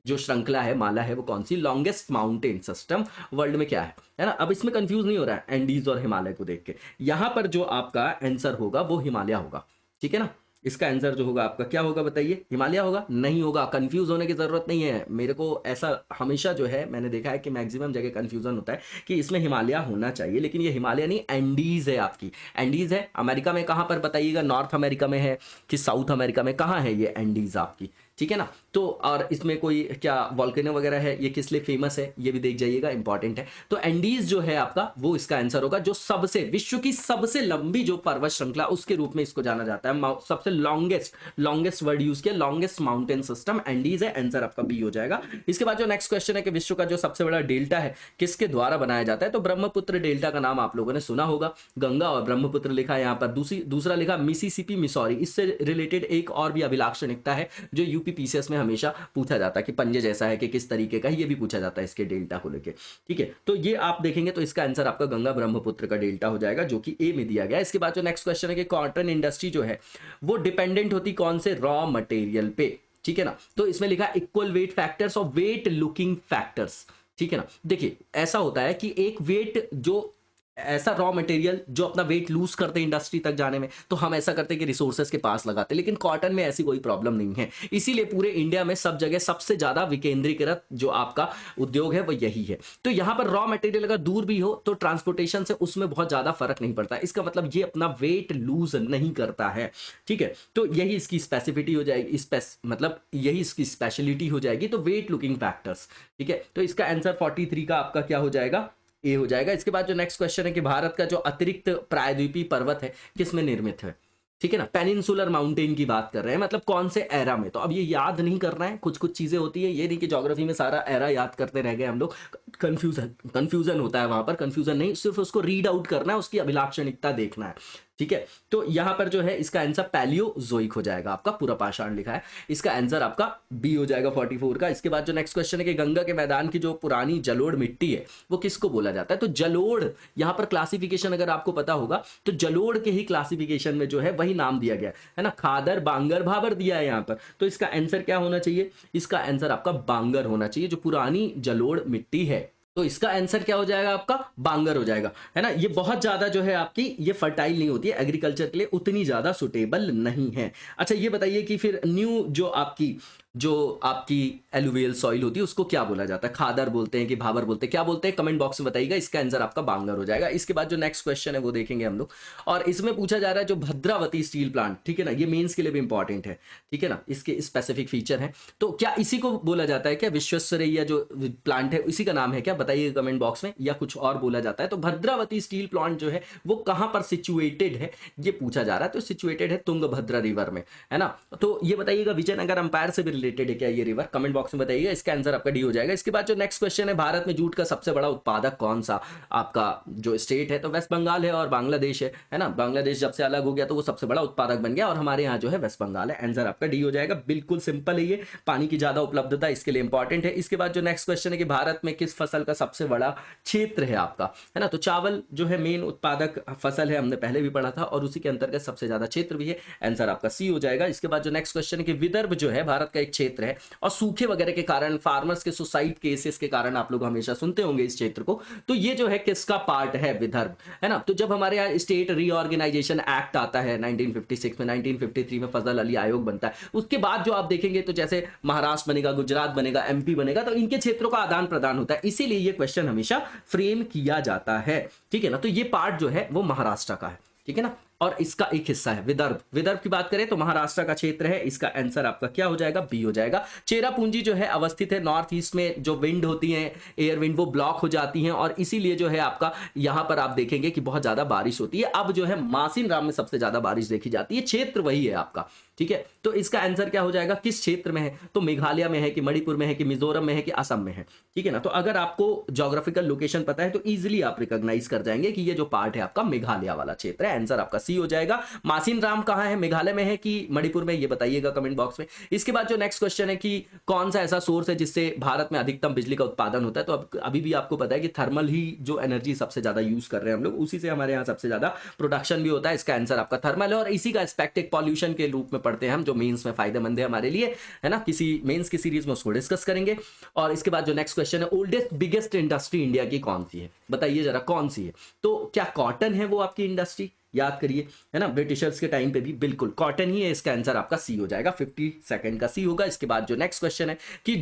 Speaker 3: जो श्रृंखला है, माला है, वो कौन सी? लॉन्गेस्ट माउंटेन सिस्टम वर्ल्ड में क्या है ना। अब इसमें कंफ्यूज नहीं हो रहा है एंडीज और हिमालय को देख के। यहां पर जो आपका आंसर होगा वो हिमालय होगा। ठीक है ना, इसका आंसर जो होगा आपका क्या होगा बताइए? हिमालय होगा? नहीं होगा, कंफ्यूज होने की जरूरत नहीं है। मेरे को ऐसा हमेशा जो है मैंने देखा है कि मैक्सिमम जगह कंफ्यूजन होता है कि इसमें हिमालय होना चाहिए, लेकिन ये हिमालय नहीं, एंडीज है आपकी। एंडीज है अमेरिका में, कहां पर बताइएगा? नॉर्थ अमेरिका में है कि साउथ अमेरिका में, कहां है ये एंडीज आपकी? ठीक है ना। तो और इसमें कोई क्या वॉल्केनो वगैरह है, ये किस लिए फेमस है ये भी देख जाइएगा, इंपॉर्टेंट है। तो एंडीज जो है आपका वो इसका आंसर होगा, जो सबसे विश्व की सबसे लंबी जो पर्वत श्रृंखला उसके रूप में इसको जाना जाता है। सबसे लॉन्गेस्ट वर्ड यूज किया, लॉन्गेस्ट माउंटेन सिस्टम एंडीज है, आंसर आपका बी हो जाएगा। इसके बाद जो नेक्स्ट क्वेश्चन है कि विश्व का जो सबसे बड़ा डेल्टा है किसके द्वारा बनाया जाता है? तो ब्रह्मपुत्र डेल्टा का नाम आप लोगों ने सुना होगा। गंगा और ब्रह्मपुत्र लिखा है यहाँ पर, दूसरा लिखा मिसिसिपी मिसौरी। इससे रिलेटेड एक और भी अभिलाक्षणिकता है जो यूपी पीसीएस में हमेशा पूछा जाता है कि पंजे जैसा है कि किस तरीके का, ये भी पूछा जाता है इसके डेल्टा को लेके। ठीक है, तो ये आप देखेंगे तो इसका आंसर आपका गंगा ब्रह्मपुत्र का डेल्टा हो जाएगा, जो कि ए में दिया गया है। इसके बाद जो नेक्स्ट क्वेश्चन है कि कॉटन इंडस्ट्री जो है वो डिपेंडेंट होती कौन से रॉ मटेरियल पे? ठीक है ना, तो इसमें लिखा इक्वल वेट फैक्टर्स और वेट लुकिंग फैक्टर्स। ठीक है ना, देखिए ऐसा होता है कि एक वेट जो ऐसा रॉ मटेरियल जो अपना वेट लूज करते हैं इंडस्ट्री तक जाने में, तो हम ऐसा करते हैं कि रिसोर्सेज के पास लगाते हैं, लेकिन कॉटन में ऐसी कोई प्रॉब्लम नहीं है। इसीलिए पूरे इंडिया में सब जगह सबसे ज्यादा विकेंद्रीकृत जो आपका उद्योग है वो यही है। तो यहां पर रॉ मटेरियल अगर दूर भी हो तो ट्रांसपोर्टेशन से उसमें बहुत ज्यादा फर्क नहीं पड़ता। इसका मतलब ये अपना वेट लूज नहीं करता है। ठीक है, तो यही इसकी स्पेसिफिटी हो जाएगी, मतलब यही इसकी स्पेशलिटी हो जाएगी। तो वेट लुकिंग फैक्टर्स। ठीक है, तो इसका आंसर 43 का आपका क्या हो जाएगा? ए हो जाएगा। इसके बाद जो नेक्स्ट क्वेश्चन है कि भारत का जो अतिरिक्त प्रायद्वीपीय पर्वत है किस में निर्मित है? ठीक है ना, पेनिनसुलर माउंटेन की बात कर रहे हैं, मतलब कौन से एरा में। तो अब ये याद नहीं करना है, कुछ कुछ चीजें होती है, ये नहीं कि ज्योग्राफी में सारा एरा याद करते रह गए हम लोग, कंफ्यूजन होता है वहां पर। कंफ्यूजन नहीं, सिर्फ उसको रीड आउट करना है, उसकी अभिलाक्षणिकता देखना है। ठीक है, तो यहां पर जो है इसका आंसर पैलियोजोइक हो जाएगा, आपका पूरा पाषाण लिखा है, इसका आंसर आपका बी हो जाएगा 44 का। इसके बाद जो नेक्स्ट क्वेश्चन है कि गंगा के मैदान की जो पुरानी जलोढ़ मिट्टी है वो किसको बोला जाता है? तो जलोढ़ यहां पर क्लासिफिकेशन अगर आपको पता होगा तो जलोढ़ के ही क्लासिफिकेशन में जो है वही नाम दिया गया है ना, खादर बांगर भाबर दिया है यहां पर। तो इसका आंसर क्या होना चाहिए? इसका आंसर आपका बांगर होना चाहिए, जो पुरानी जलोढ़ मिट्टी है। तो इसका आंसर क्या हो जाएगा? आपका बांगर हो जाएगा, है ना। ये बहुत ज्यादा जो है आपकी ये फर्टाइल नहीं होती है, एग्रीकल्चर के लिए उतनी ज्यादा सुटेबल नहीं है। अच्छा ये बताइए कि फिर न्यू जो आपकी एलुवियल सॉइल होती है उसको क्या बोला जाता है? खादर बोलते हैं कि भाबर बोलते हैं, क्या बोलते हैं? कमेंट बॉक्स में बताइएगा। इसका आंसर आपका बांगर हो जाएगा। इसके बाद जो नेक्स्ट क्वेश्चन है वो देखेंगे हम लोग, और इसमें पूछा जा रहा है जो भद्रावती स्टील प्लांट, ठीक है ना, ये मेंस के लिए भी इंपॉर्टेंट है। ठीक है ना, इसके स्पेसिफिक फीचर है, तो क्या इसी को बोला जाता है क्या? विश्वेश्वरैया जो प्लांट है इसी का नाम है क्या? बताइए कमेंट बॉक्स में, या कुछ और बोला जाता है? तो भद्रावती स्टील प्लांट जो है वो कहां पर सिचुएटेड है ये पूछा जा रहा है। तो सिचुएटेड है तुंगभद्रा रिवर में, है ना। तो ये बताइएगा विजयनगर अंपायर से भी रिलेटेड है क्या ये रिवर? कमेंट बॉक्स में बताइएगा। इसका आंसर आपका डी हो जाएगा। इसके बाद जो नेक्स्ट क्वेश्चन है, भारत में जूट का सबसे बड़ा उत्पादक कौन सा आपका जो स्टेट है? तो वेस्ट बंगाल है और बांग्लादेश है ना। बांग्लादेश जब से अलग हो गया तो वो सबसे बड़ा उत्पादक बन गया, और हमारे यहाँ जो है वेस्ट बंगाल है। आंसर आपका डी हो जाएगा। बिल्कुल सिंपल है ये, पानी की ज्यादा उपलब्धता इसके लिए इंपॉर्टेंट है। इसके बाद जो नेक्स्ट क्वेश्चन है कि भारत में किस फसल का सबसे बड़ा क्षेत्र है आपका, है ना। तो चावल जो है मेन उत्पादक फसल है, हमने पहले भी पढ़ा था, और उसी के अंतर्गत सबसे ज्यादा क्षेत्र भी है। आंसर आपका सी हो जाएगा। इसके बाद जो नेक्स्ट क्वेश्चन है कि विदर्भ जो है भारत का एक क्षेत्र है और सूखे वगैरह के कारण, फार्मर्स के सुसाइड केसेस के कारण आप लोग हमेशा सुनते होंगे इस क्षेत्र को। तो ये जो है किसका पार्ट है? विदर्भ, है ना। तो जब हमारे यहाँ स्टेट रीऑर्गेनाइजेशन एक्ट आता है 1956 में, 1953 में फजल अली आयोग बनता है, उसके बाद जो आप देखेंगे तो जैसे महाराष्ट्र बनेगा, गुजरात बनेगा, एमपी बनेगा, तो इनके क्षेत्रों का आदान प्रदान होता है, इसीलिए ये क्वेश्चन हमेशा फ्रेम किया जाता है, ठीक है ना। तो ये पार्ट जो है वो महाराष्ट्र का है, ठीक है ना, और इसका एक हिस्सा है विदर्भ। विदर्भ की बात करें तो महाराष्ट्र का क्षेत्र है, इसका आंसर आपका क्या हो जाएगा? बी हो जाएगा। चेरापूंजी जो है अवस्थित है नॉर्थ ईस्ट में, जो विंड होती है, एयर विंड, वो ब्लॉक हो जाती हैं और इसीलिए जो है आपका यहां पर आप देखेंगे कि बहुत ज्यादा बारिश होती है। अब जो है मासिन राम में सबसे ज्यादा बारिश देखी जाती है, क्षेत्र वही है आपका, ठीक है। तो इसका आंसर क्या हो जाएगा? किस क्षेत्र में है? तो मेघालय में है कि मणिपुर में है कि मिजोरम में है कि असम में है, ठीक है ना। तो अगर आपको ज्योग्राफिकल लोकेशन पता है तो इजीली आप रिकॉग्नाइज कर जाएंगे कि ये जो पार्ट है आपका मेघालय वाला क्षेत्र है। आंसर आपका सी हो जाएगा। मासिन राम कहां है? मेघालय में है कि मणिपुर में? ये बताइएगा कमेंट बॉक्स में। इसके बाद जो नेक्स्ट क्वेश्चन है कि कौन सा ऐसा सोर्स है जिससे भारत में अधिकतम बिजली का उत्पादन होता है? तो अभी भी आपको पता है कि थर्मल ही जो एनर्जी सबसे ज्यादा यूज कर रहे हैं हम लोग, उसी से हमारे यहाँ सबसे ज्यादा प्रोडक्शन भी होता है। इसका आंसर आपका थर्मल है और इसी का एस्पेक्ट एक पॉल्यूशन के रूप में पढ़ते हैं हम, जो मेंस में फायदेमंद है हमारे लिए, है ना। किसी मेंस की सीरीज में उसको डिस्कस करेंगे। और इसके बाद जो नेक्स्ट क्वेश्चन है, ओल्डेस्ट बिगेस्ट इंडस्ट्री इंडिया की कौन सी है? बताइए जरा कौन सी है। तो क्या कॉटन है वो आपकी इंडस्ट्री? याद करिए, है ना, ब्रिटिशर्स के टाइम पे भी बिल्कुल कॉटन ही है। इसका आंसर आपका सी हो जाएगा, 50 सेकंड का सी होगा। इसके बाद जो नेक्स्ट क्वेश्चन है कि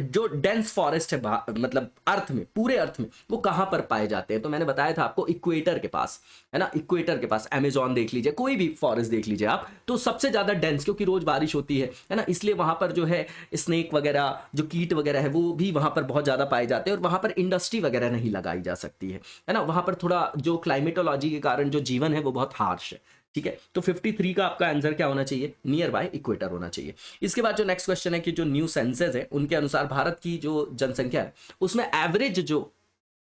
Speaker 3: जो डेंस फॉरेस्ट है मतलब अर्थ में, पूरे अर्थ में, वो कहां पर पाए जाते हैं? तो मैंने बताया था आपको इक्वेटर के पास, है ना, इक्वेटर के पास। अमेजॉन देख लीजिए, कोई भी फॉरेस्ट देख लीजिए आप, तो सबसे ज्यादा डेंस, क्योंकि रोज बारिश होती है ना, इसलिए वहां पर जो है स्नेक वगैरह, जो कीट वगैरह है, वो भी वहां पर बहुत ज्यादा पाए जाते हैं और वहां पर इंडस्ट्री वगैरह नहीं लगाई जा सकती है ना। वहां पर थोड़ा जो क्लाइमेटोलॉजी के कारण जो जीवन है वो बहुत हार्श है, ठीक है। तो 53 का आपका आंसर क्या होना चाहिए? नियर बाय इक्वेटर होना चाहिए। इसके बाद जो नेक्स्ट क्वेश्चन है कि जो न्यू सेंसस है उनके अनुसार भारत की जो जनसंख्या है उसमें एवरेज जो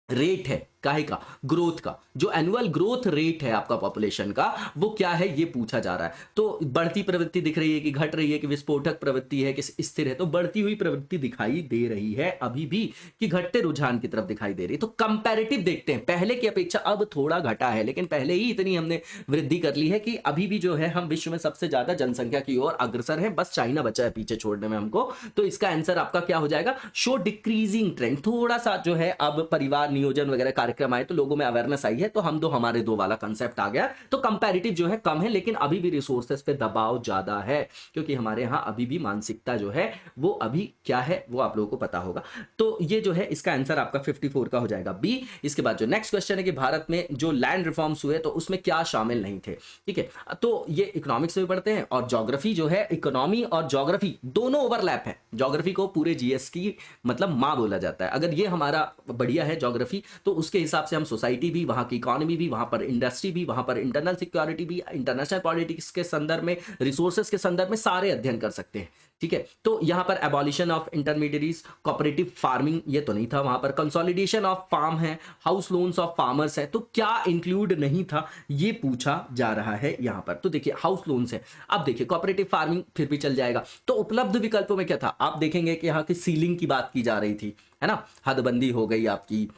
Speaker 3: रेट है काहे का? ग्रोथ का, जो एनुअल ग्रोथ रेट है आपका पॉपुलेशन का, वो क्या है ये पूछा जा रहा है। तो बढ़ती प्रवृत्ति दिख रही है कि घट रही है कि विस्फोटक प्रवृत्ति है कि स्थिर है? तो बढ़ती हुई प्रवृत्ति दिखाई दे रही है अभी भी, कि घटते रुझान की तरफ दिखाई दे रही है। तो कंपैरेटिव देखते हैं, पहले की अपेक्षा अब थोड़ा घटा है, लेकिन पहले ही इतनी हमने वृद्धि कर ली है कि अभी भी जो है हम विश्व में सबसे ज्यादा जनसंख्या की ओर अग्रसर है। बस चाइना बचा है पीछे छोड़ने में हमको। तो इसका आंसर आपका क्या हो जाएगा? Show decreasing trend. थोड़ा सा जो है अब परिवार नियोजन वगैरह कार्यक्रम आए तो लोगों में अवेयरनेस आई है, तो हम दो हमारे दो वाला कंसेप्ट आ गया। तो कंपैरेटिव जो है कम है, लेकिन अभी भी रिसोर्सेस पे दबाव ज्यादा है, क्योंकि हमारे यहाँ अभी भी मानसिकता जो है वो अभी क्या है वो आप लोगों को पता होगा। तो ये जो है इसका आंसर आपका 54 का हो जाएगा, बी। इसके बाद जो नेक्स्ट क्वेश्चन है कि भारत में जो लैंड रिफॉर्म्स हुए तो उसमें क्या शामिल नहीं थे, ठीक है। तो ये इकोनॉमिक्स में पढ़ते हैं और ज्योग्राफी जो है, इकोनॉमी और ज्योग्राफी दोनों ओवरलैप है। ज्योग्राफी को पूरे जीएस की मतलब माँ बोला जाता है। अगर ये हमारा बढ़िया है ज्योग्राफी, तो उसके हिसाब से हम सोसाइटी भी, वहां की इकोनॉमी भी, वहां पर इंडस्ट्री भी, वहां पर इंटरनल सिक्योरिटी भी, इंटरनेशनल पॉलिटिक्स के संदर्भ में, रिसोर्सेज के संदर्भ में सारे अध्ययन कर सकते हैं, ठीक है। तो यहां पर एबॉलिशन ऑफ इंटरमीडिएरीज, कोऑपरेटिव फार्मिंग ये तो नहीं था, वहां पर कंसोलिडेशन ऑफ फार्म है, हाउस लोन्स ऑफ फार्मर्स है। तो क्या इंक्लूड नहीं था ये पूछा जा रहा है यहां पर। तो देखिए हाउस लोन्स है, अब देखिए कोऑपरेटिव फार्मिंग फिर भी चल जाएगा। तो उपलब्ध विकल्पों में क्या था? आप देखेंगे कि यहाँ की सीलिंग की बात की जा रही थी, है ना, हदबंदी हो गई आपकी,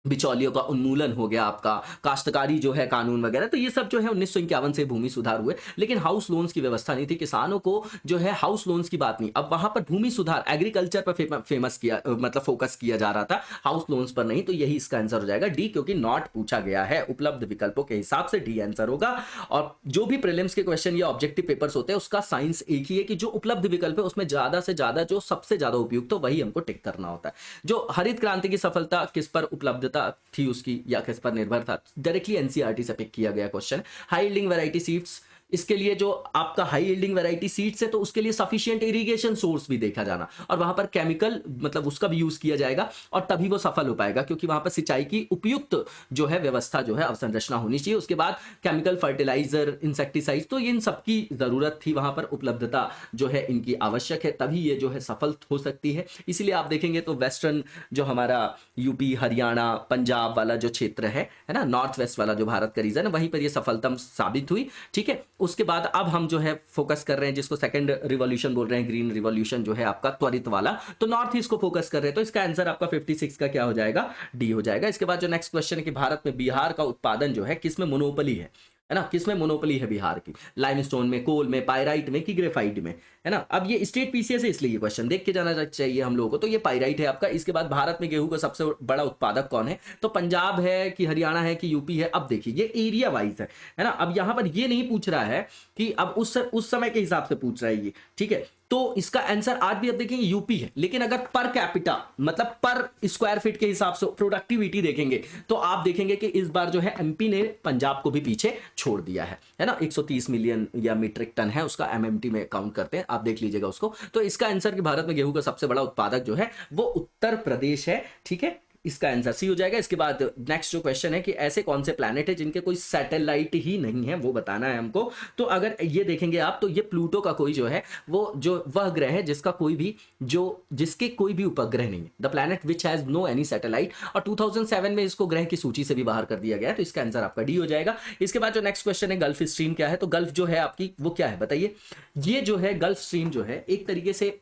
Speaker 3: बिचौलियों का उन्मूलन हो गया आपका, काश्तकारी जो है कानून वगैरह, तो ये सब जो है 1951 से भूमि सुधार हुए, लेकिन हाउस लोन्स की व्यवस्था नहीं थी। किसानों को जो है हाउस लोन्स की बात नहीं, अब वहां पर भूमि सुधार, एग्रीकल्चर पर फेमस किया, मतलब फोकस किया जा रहा था, हाउस लोन्स पर नहीं। तो यही इसका आंसर हो जाएगा डी, क्योंकि नॉट पूछा गया है। उपलब्ध विकल्पों के हिसाब से डी आंसर होगा। और जो भी प्रीलिम्स के क्वेश्चन या ऑब्जेक्टिव पेपर्स होते हैं उसका साइंस एक ही है कि जो उपलब्ध विकल्प है उसमें ज्यादा से ज्यादा जो सबसे ज्यादा उपयुक्त तो वही हमको टिक करना होता है। जो हरित क्रांति की सफलता किस पर उपलब्धता थी उसकी, या किस पर निर्भर था? डायरेक्टली एनसीईआरटी से पिक किया गया question. High yielding variety seeds, इसके लिए जो आपका हाई यील्डिंग वैरायटी सीड्स है तो उसके लिए सफिशिएंट इरिगेशन सोर्स भी देखा जाना, और वहां पर केमिकल मतलब उसका भी यूज किया जाएगा, और तभी वो सफल हो पाएगा, क्योंकि वहां पर सिंचाई की उपयुक्त जो है व्यवस्था जो है अवसंरचना होनी चाहिए। उसके बाद केमिकल फर्टिलाइजर, इंसेक्टिसाइड, तो इन सबकी जरूरत थी, वहां पर उपलब्धता जो है इनकी आवश्यक है, तभी ये जो है सफल हो सकती है। इसीलिए आप देखेंगे तो वेस्टर्न जो हमारा यूपी, हरियाणा, पंजाब वाला जो क्षेत्र है ना, नॉर्थ वेस्ट वाला जो भारत का रीजन है, वहीं पर ये सफलतम साबित हुई, ठीक है। उसके बाद अब हम जो है फोकस कर रहे हैं जिसको सेकंड रिवॉल्यूशन बोल रहे हैं, ग्रीन रिवॉल्यूशन जो है आपका त्वरित वाला, तो नॉर्थ ईस्ट को फोकस कर रहे हैं। तो इसका आंसर आपका 56 का क्या हो जाएगा? डी हो जाएगा। इसके बाद जो नेक्स्ट क्वेश्चन है कि भारत में बिहार का उत्पादन जो है किसमें मोनोपोली है? है ना, किसमें मोनोपोली है बिहार की, लाइमस्टोन में, कोल में, पायराइट में कि ग्रेफाइट में, है ना। अब ये स्टेट पीसीएस है इसलिए ये क्वेश्चन देख के जाना चाहिए हम लोगों को। तो ये पायराइट है आपका। इसके बाद भारत में गेहूं का सबसे बड़ा उत्पादक कौन है, तो पंजाब है कि हरियाणा है कि यूपी है। अब देखिए ये एरिया वाइज है ना। अब यहां पर ये नहीं पूछ रहा है कि अब उस समय के हिसाब से पूछ रहा है ये, ठीक है। तो इसका आंसर आज भी अब देखेंगे यूपी है, लेकिन अगर पर कैपिटा मतलब पर स्क्वायर फीट के हिसाब से प्रोडक्टिविटी देखेंगे तो आप देखेंगे कि इस बार जो है एमपी ने पंजाब को भी पीछे छोड़ दिया है ना। 130 मिलियन या मीट्रिक टन है उसका, एमएमटी में काउंट करते हैं, आप देख लीजिएगा उसको। तो इसका आंसर कि भारत में गेहूं का सबसे बड़ा उत्पादक जो है वो उत्तर प्रदेश है, ठीक है। इसका आंसर सी हो जाएगा। इसके बाद नेक्स्ट जो क्वेश्चन है कि ऐसे कौन से प्लैनेट है जिनके कोई सैटेलाइट ही नहीं है, वो बताना है हमको। तो अगर ये देखेंगे आप तो ये प्लूटो का कोई जो है वो जो वह ग्रह है जिसका कोई भी जिसके कोई भी उपग्रह नहीं है, the planet which has no any satellite. और 2007 में इसको ग्रह की सूची से भी बाहर कर दिया गया है, तो इसका आंसर आपका डी हो जाएगा। इसके बाद जो नेक्स्ट क्वेश्चन है गल्फ स्ट्रीम क्या है, तो गल्फ जो है आपकी वो क्या है बताइए। ये जो है गल्फ स्ट्रीम जो है एक तरीके से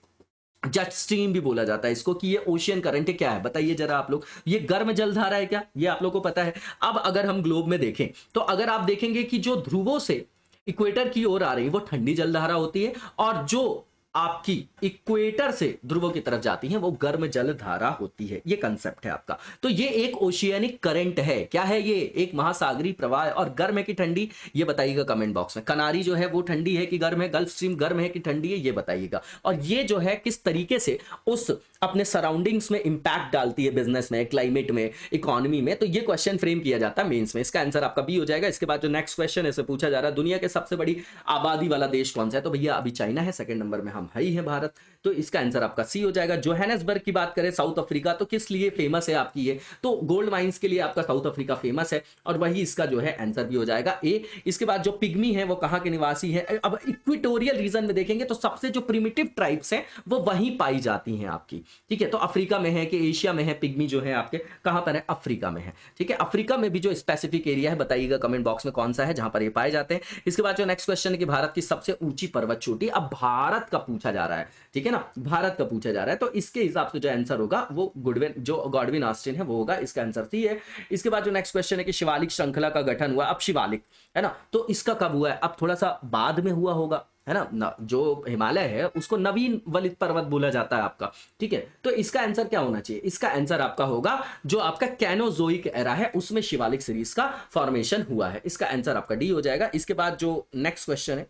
Speaker 3: जेट स्ट्रीम भी बोला जाता है इसको, कि ये ओशियन करंट क्या है बताइए जरा आप लोग। ये गर्म जलधारा है क्या, ये आप लोग को पता है। अब अगर हम ग्लोब में देखें तो अगर आप देखेंगे कि जो ध्रुवों से इक्वेटर की ओर आ रही है वो ठंडी जलधारा होती है, और जो आपकी इक्वेटर से ध्रुवों की तरफ जाती है वो गर्म जलधारा होती है। ये कंसेप्ट है आपका। तो ये एक ओशियनिक करंट है, क्या है ये, एक महासागरीय प्रवाह है। और गर्म है कि ठंडी ये बताइएगा कमेंट बॉक्स में। कनारी जो है वो ठंडी है कि गर्म है, गल्फ स्ट्रीम गर्म है कि ठंडी है ये बताइएगा। और ये जो है किस तरीके से उस अपने सराउंडिंग्स में इंपैक्ट डालती है, बिजनेस में, क्लाइमेट में, इकोनॉमी में। तो ये क्वेश्चन फ्रेम किया जाता है मेंस में। इसका आंसर आपका बी हो जाएगा। इसके बाद जो नेक्स्ट क्वेश्चन है पूछा जा रहा है दुनिया के सबसे बड़ी आबादी वाला देश कौन सा है, तो भैया अभी चाइना है, सेकंड नंबर में हम ही है भारत। तो इसका आंसर आपका सी हो जाएगा। जोहानिसबर्ग की बात करें साउथ अफ्रीका, तो किस लिए फेमस है आपकी ये, तो गोल्ड माइंस के लिए आपका साउथ अफ्रीका फेमस है, और वही इसका जो है आंसर भी हो जाएगा ए। इसके बाद जो पिग्मी है वो कहां के निवासी है। अब इक्वेटोरियल रीजन में देखेंगे तो सबसे जो प्रिमिटिव ट्राइब्स हैं वो वहीं पाई जाती हैं आपकी, ठीक है। तो अफ्रीका में है कि एशिया में है, पिग्मी जो है आपके कहां पर है, अफ्रीका में है, ठीक है। अफ्रीका में भी जो स्पेसिफिक एरिया है बताइएगा कमेंट बॉक्स में कौन सा है जहां पर ये पाए जाते हैं। इसके बाद जो नेक्स्ट क्वेश्चन है कि भारत की सबसे ऊंची पर्वत चोटी, अब भारत का पूछा जा रहा है, ठीक है ना, भारत का पूछा जा रहा है। तो इसके हिसाब से जो आंसर होगा वो गॉडविन ऑस्टिन है वो होगा, इसका आंसर सी है। इसके बाद जो नेक्स्ट क्वेश्चन है कि शिवालिक श्रृंखला का गठन हुआ, अब शिवालिक है ना, तो इसका कब हुआ है, अब थोड़ा सा बाद में हुआ होगा, है ना। जो हिमालय है उसको नवीन वलित पर्वत बोला जाता है आपका, ठीक है। तो इसका आंसर क्या होना चाहिए, इसका आंसर आपका होगा जो आपका कैनोजोइक एरा है उसमें शिवालिक सीरीज का फॉर्मेशन हुआ है। इसका आंसर आपका डी हो जाएगा। इसके बाद जो नेक्स्ट क्वेश्चन है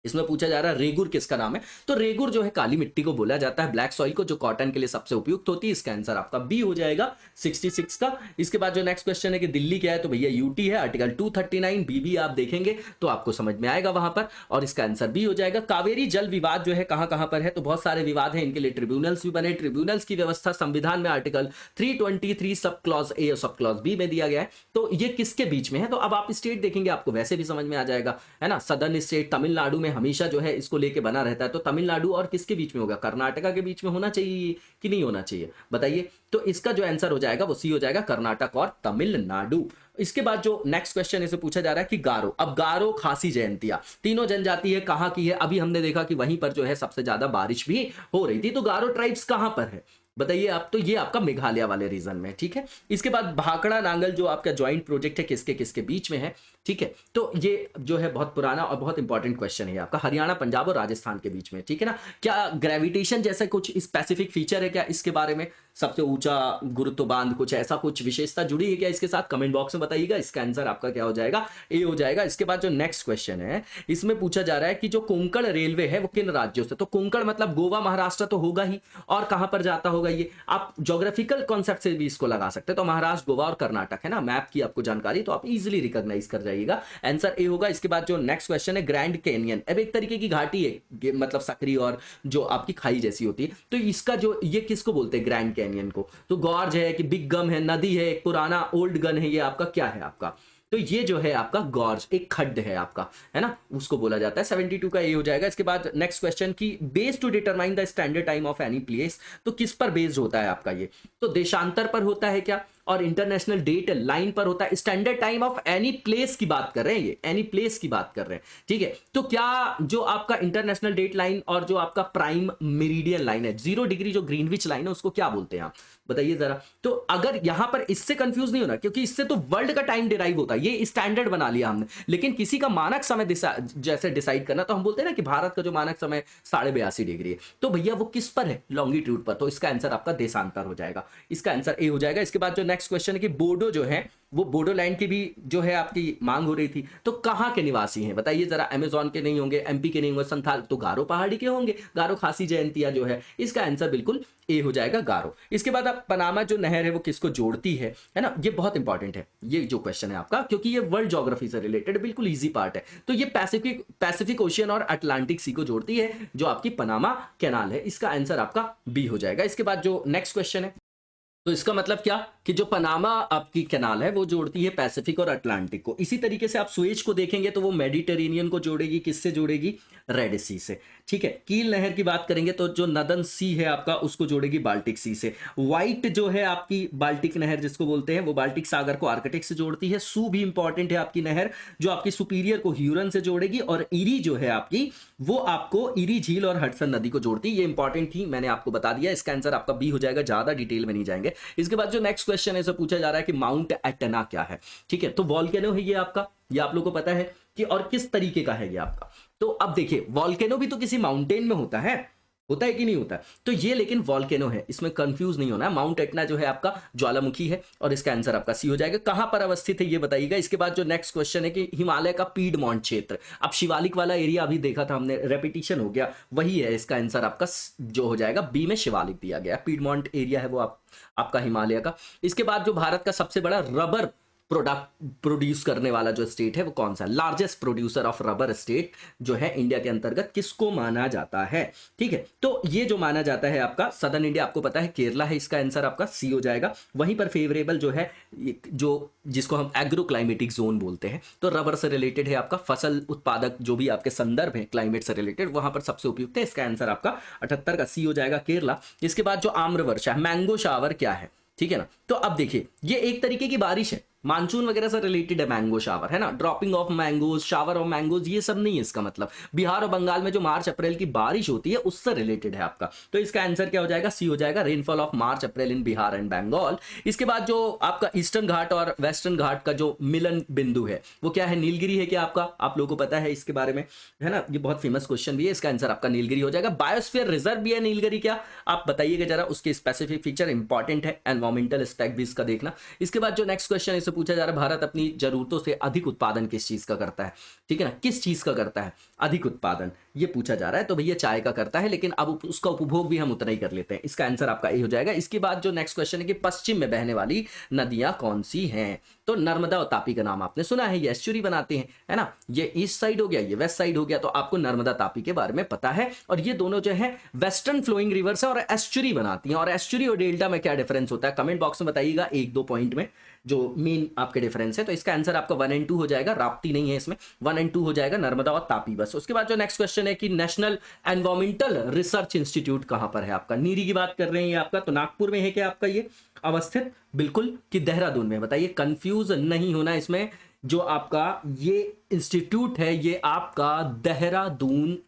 Speaker 3: इसमें पूछा जा रहा है रेगुर किसका नाम है, तो रेगुर जो है काली मिट्टी को बोला जाता है, ब्लैक सॉइल को, जो कॉटन के लिए सबसे उपयुक्त होती है। इसका आंसर आपका बी हो जाएगा 66 का। इसके बाद जो नेक्स्ट क्वेश्चन है कि दिल्ली क्या है, तो भैया यूटी है, आर्टिकल 239 बी आप देखेंगे तो आपको समझ में आएगा वहां पर, और इसका आंसर बी हो जाएगा। कावेरी जल विवाद जो है कहां कहां पर है, तो बहुत सारे विवाद है, इनके लिए ट्रिब्यूनल्स भी बने। ट्रिब्यूनल्स की व्यवस्था संविधान में आर्टिकल 323 सब क्लॉज ए और सब क्लॉज बी में दिया गया है। तो ये किसके बीच में है, तो अब आप स्टेट देखेंगे आपको वैसे भी समझ में आ जाएगा, है ना। सदर्न स्टेट तमिलनाडु में हमेशा जो है इसको लेके बना रहता है, तो तमिलनाडु और किसके बीच में होगा, कर्नाटका के बीच में होना चाहिए कि नहीं होना चाहिए बताइए। तो इसका जो आंसर हो जाएगा वो सी हो जाएगा, कर्नाटक और तमिलनाडु। इसके बाद जो नेक्स्ट क्वेश्चन इसे पूछा जा रहा है कि गारो, अब गारो खासी जयंतिया तीनों जनजाति है कहां की है, अभी हमने देखा कि वहीं पर जो है सबसे ज्यादा बारिश भी हो रही थी। तो गारो ट्राइब्स कहां पर है बताइए आप, तो ये आपका मेघालय वाले रीजन में, ठीक है। इसके बाद भाखड़ा नांगल जो आपका ज्वाइंट प्रोजेक्ट है किसके किसके बीच में है, ठीक है। तो ये जो है बहुत पुराना और बहुत इंपॉर्टेंट क्वेश्चन है आपका, हरियाणा, पंजाब और राजस्थान के बीच में, ठीक है ना। क्या ग्रेविटेशन जैसा कुछ स्पेसिफिक फीचर है क्या इसके बारे में, सबसे ऊंचा गुरुत्व बांध, कुछ ऐसा कुछ विशेषता जुड़ी है क्या इसके साथ, कमेंट बॉक्स में बताइएगा। इसका आंसर आपका क्या हो जाएगा, ए हो जाएगा। इसके बाद जो नेक्स्ट क्वेश्चन है इसमें पूछा जा रहा है कि जो कोंकण रेलवे है वो किन राज्यों से, तो कोंकण मतलब गोवा, महाराष्ट्र तो होगा ही, और कहां पर जाता होगा ये, आप ज्योग्राफिकल कॉन्सेप्ट से भी इसको लगा सकते हैं। तो महाराष्ट्र, गोवा और कर्नाटक है ना, मैप की आपको जानकारी तो आप इजीली रिकॉग्नाइज कर जाइएगा, आंसर ए होगा। इसके बाद जो नेक्स्ट क्वेश्चन है ग्रैंड कैनियन, अब एक तरीके की घाटी है, मतलब सकरी और जो आपकी खाई जैसी होती है, तो इसका जो ये किसको बोलते हैं ग्रैंड कैनियन को, तो गॉर्ज है कि बिग गम है, नदी है, एक पुराना ओल्ड गन है, ये आपका क्या है आपका, तो ये जो है आपका गॉर्ज एक खड्ड है आपका, है ना, उसको बोला जाता है। 72 का ये हो जाएगा। इसके बाद नेक्स्ट क्वेश्चन की based to determine the standard time of any place, तो किस पर बेस्ड होता है आपका ये, तो देशांतर पर होता है क्या, और इंटरनेशनल डेट लाइन पर होता है। Standard time of any place की बात कर रहे हैं, ये एनी प्लेस की बात कर रहे हैं, ठीक है। तो क्या जो आपका इंटरनेशनल डेट लाइन और जो आपका प्राइम मेरिडियन लाइन है, 0 डिग्री जो ग्रीनविच लाइन है, उसको क्या बोलते हैं आप बताइए जरा। तो अगर यहां पर इससे कंफ्यूज नहीं होना, क्योंकि इससे तो वर्ल्ड का टाइम डिराइव होता है, ये स्टैंडर्ड बना लिया हमने। लेकिन किसी का मानक समय जैसे डिसाइड करना, तो हम बोलते हैं ना कि भारत का जो मानक समय 82.5 डिग्री है, तो भैया वो किस पर है, लॉन्गिट्यूड पर। तो इसका आंसर आपका देशांतर हो जाएगा, इसका आंसर ए हो जाएगा। इसके बाद जो नेक्स्ट क्वेश्चन है कि बोडो जो है वो बोडोलैंड की भी जो है आपकी मांग हो रही थी, तो कहां के निवासी हैं बताइए जरा। अमेजोन के नहीं होंगे, एमपी के नहीं होंगे, संथाल तो गारो पहाड़ी के होंगे, गारो खासी जयंतिया जो है, इसका आंसर बिल्कुल ए हो जाएगा, गारो। इसके बाद आप पनामा जो नहर है वो किसको जोड़ती है ना, ये बहुत इंपॉर्टेंट है ये जो क्वेश्चन है आपका, क्योंकि ये वर्ल्ड ज्योग्राफी से रिलेटेड बिल्कुल इजी पार्ट है। तो ये पैसिफिक ओशियन और अटलांटिक सी को जोड़ती है, जो आपकी पनामा कैनाल है, इसका आंसर आपका बी हो जाएगा। इसके बाद जो नेक्स्ट क्वेश्चन है, तो इसका मतलब क्या कि जो पनामा आपकी कैनाल है वो जोड़ती है पैसिफिक और अटलांटिक को। इसी तरीके से आप स्वेज को देखेंगे तो वो मेडिटेरेनियन को जोड़ेगी, किससे जोड़ेगी, रेड सी से, ठीक है। कील नहर की बात करेंगे तो जो नदन सी है आपका उसको जोड़ेगी बाल्टिक सी से। व्हाइट जो है आपकी बाल्टिक नहर जिसको बोलते हैं, वो बाल्टिक सागर को आर्कटिक से जोड़ती है। सू भी इंपॉर्टेंट है आपकी नहर, जो आपकी सुपीरियर को ह्यूरन से जोड़ेगी। और इरी जो है आपकी, वो आपको इरी झील और हडसन नदी को जोड़ती है। ये इंपॉर्टेंट थी, मैंने आपको बता दिया। इसका आंसर आपका बी हो जाएगा, ज्यादा डिटेल में नहीं जाएंगे। इसके बाद जो नेक्स्ट क्वेश्चन है, पूछा जा रहा है कि माउंट एटना क्या है, ठीक है। तो वॉल्केनो है ये आपका, ये आप लोगों को पता है कि, और किस तरीके का है ये आपका। तो अब देखिए, वॉल्केनो भी तो किसी माउंटेन में होता है कि नहीं होता है, तो ये लेकिन वॉल्केनो है, इसमें कंफ्यूज नहीं होना। माउंट एटना जो है आपका ज्वालामुखी है, और इसका आंसर आपका सी हो जाएगा। कहां पर अवस्थित है ये बताइएगा। इसके बाद जो नेक्स्ट क्वेश्चन है कि हिमालय का पीडमॉन्ट क्षेत्र, अब शिवालिक वाला एरिया अभी देखा था हमने, रेपिटेशन हो गया, वही है। इसका आंसर आपका जो हो जाएगा बी में शिवालिक दिया गया, पीडमॉन्ट एरिया है वो आपका हिमालय का। इसके बाद जो भारत का सबसे बड़ा रबर प्रोडक्ट प्रोड्यूस करने वाला जो स्टेट है वो कौन सा, largest producer of rubber state जो है इंडिया के अंतर्गत, किसको माना जाता है, ठीक है। तो ये जो माना जाता है आपका सदर्न इंडिया, आपको पता है केरला है, इसका आंसर आपका सी हो जाएगा। वहीं पर फेवरेबल जो है, जो जिसको हम एग्रो क्लाइमेटिक जोन बोलते हैं, तो रबर से रिलेटेड है आपका, फसल उत्पादक जो भी आपके संदर्भ है क्लाइमेट से रिलेटेड, वहां पर सबसे उपयुक्त है। इसका आंसर आपका 78 का सी हो जाएगा, केरला। इसके बाद जो आम्र वर्षा, मैंगो शावर क्या है, ठीक है ना। तो अब देखिए, ये एक तरीके की बारिश है, मानसून वगैरह से रिलेटेड है मैंगो शावर, है ना। Dropping of mangoes, shower of mangoes, ये सब नहीं है इसका मतलब। बिहार और बंगाल में जो मार्च अप्रैल की बारिश होती है उससे रिलेटेड है आपका। तो इसका आंसर क्या हो जाएगा, सी हो जाएगा, rainfall of March April in Bihar and Bengal. इसके बाद जो आपका ईस्टर्न घाट और वेस्टर्न घाट का जो मिलन बिंदु है वो क्या है, नीलगिरी है क्या आपका, आप लोगों को पता है इसके बारे में, है ना। ये बहुत फेमस क्वेश्चन भी है, इसका आंसर आपका नीलगिरी हो जाएगा। बायोस्फीयर रिजर्व भी है नीलगिरी क्या, आप बताइएगा जरा, उसके स्पेसिफिक फीचर इंपॉर्टेंट है, एनवायरमेंटल एस्पेक्ट भी इसका देखना। इसके बाद जो नेक्स्ट क्वेश्चन इसे पूछा जा रहा है, भारत अपनी जरूरतों से अधिक उत्पादन किस चीज का करता है, ठीक है ना, किस चीज का करता है अधिक उत्पादन, ये पूछा जा रहा है। तो भैया चाय का करता है, लेकिन अब उसका उपभोग भी हम उतना ही कर लेते हैं। इसका आंसर आपका ए हो जाएगा। इसके बाद जो नेक्स्ट क्वेश्चन है कि पश्चिम में बहने वाली नदियां कौन सी हैं, तो नर्मदा और तापी का नाम आपने सुना है, ये एस्चुरी बनाते हैं, है ना। ये ईस्ट साइड हो गया, ये वेस्ट साइड हो गया, तो आपको नर्मदा तापी के बारे में पता है। और ये दोनों जो है वेस्टर्न फ्लोइंग रिवर्स है और एस्चुरी बनाती हैं। और एस्चुरी और डेल्टा में क्या डिफरेंस होता है, कमेंट बॉक्स में बताइएगा 1-2 पॉइंट में जो मेन आपके डिफरेंस है। तो इसका आंसर आपका 1 और 2 हो जाएगा, राप्ती नहीं है इसमें, 1 और 2 हो जाएगा, नर्मदा और तापी बस। उसके बाद जो नेक्स्ट क्वेश्चन है कि नेशनल एनवायरमेंटल रिसर्च इंस्टीट्यूट कहां पर है आपका, नीरी की बात कर रहे हैं आपका, तो नागपुर में है क्या आपका ये अवस्थित, बिल्कुल, कि देहरादून में, बताइए, कंफ्यूज नहीं होना इसमें। जो आपका ये इंस्टीट्यूट है ये आपका देहरादून,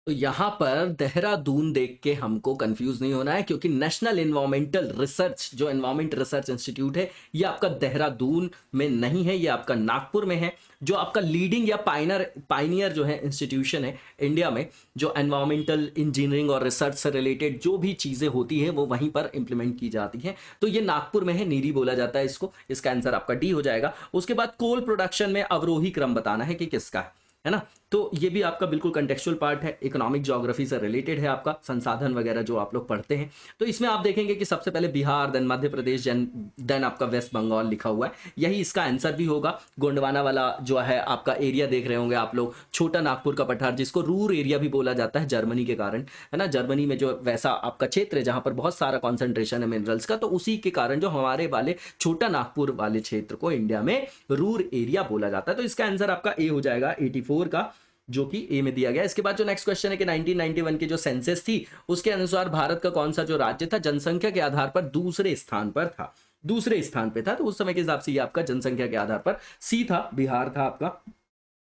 Speaker 3: तो यहां पर देहरादून देख के हमको कंफ्यूज नहीं होना है, क्योंकि नेशनल एनवायरमेंटल रिसर्च जो एनवायरमेंट रिसर्च इंस्टीट्यूट है ये आपका देहरादून में नहीं है, ये आपका नागपुर में है। जो आपका लीडिंग या पाइनियर जो है इंस्टीट्यूशन है इंडिया में, जो एनवायरमेंटल इंजीनियरिंग और रिसर्च से रिलेटेड जो भी चीजें होती हैं वो वहीं पर इंप्लीमेंट की जाती हैं, तो ये नागपुर में है, नीरी बोला जाता है इसको। इसका आंसर आपका डी हो जाएगा। उसके बाद कोल प्रोडक्शन में अवरोही क्रम बताना है कि किसका है ना। तो ये भी आपका बिल्कुल कंटेक्चुअल पार्ट है, इकोनॉमिक ज्योग्राफी से रिलेटेड है आपका, संसाधन वगैरह जो आप लोग पढ़ते हैं। तो इसमें आप देखेंगे कि सबसे पहले बिहार, देन मध्य प्रदेश, देन आपका वेस्ट बंगाल लिखा हुआ है, यही इसका आंसर भी होगा। गोंडवाना वाला जो है आपका एरिया देख रहे होंगे आप लोग, छोटा नागपुर का पठार जिसको रूर एरिया भी बोला जाता है जर्मनी के कारण, है ना। जर्मनी में जो वैसा आपका क्षेत्र है जहां पर बहुत सारा कॉन्सेंट्रेशन है मिनरल्स का, तो उसी के कारण जो हमारे वाले छोटा नागपुर वाले क्षेत्र को इंडिया में रूर एरिया बोला जाता है। तो इसका आंसर आपका ए हो जाएगा, 84 का, जो कि ए में दिया गया। इसके बाद जो नेक्स्ट क्वेश्चन है कि 1991 की जो सेंसस थी उसके अनुसार भारत का कौन सा जो राज्य था जनसंख्या के आधार पर दूसरे स्थान पर था, दूसरे स्थान पे था, तो उस समय के हिसाब से ये आपका जनसंख्या के आधार पर सी था, बिहार था आपका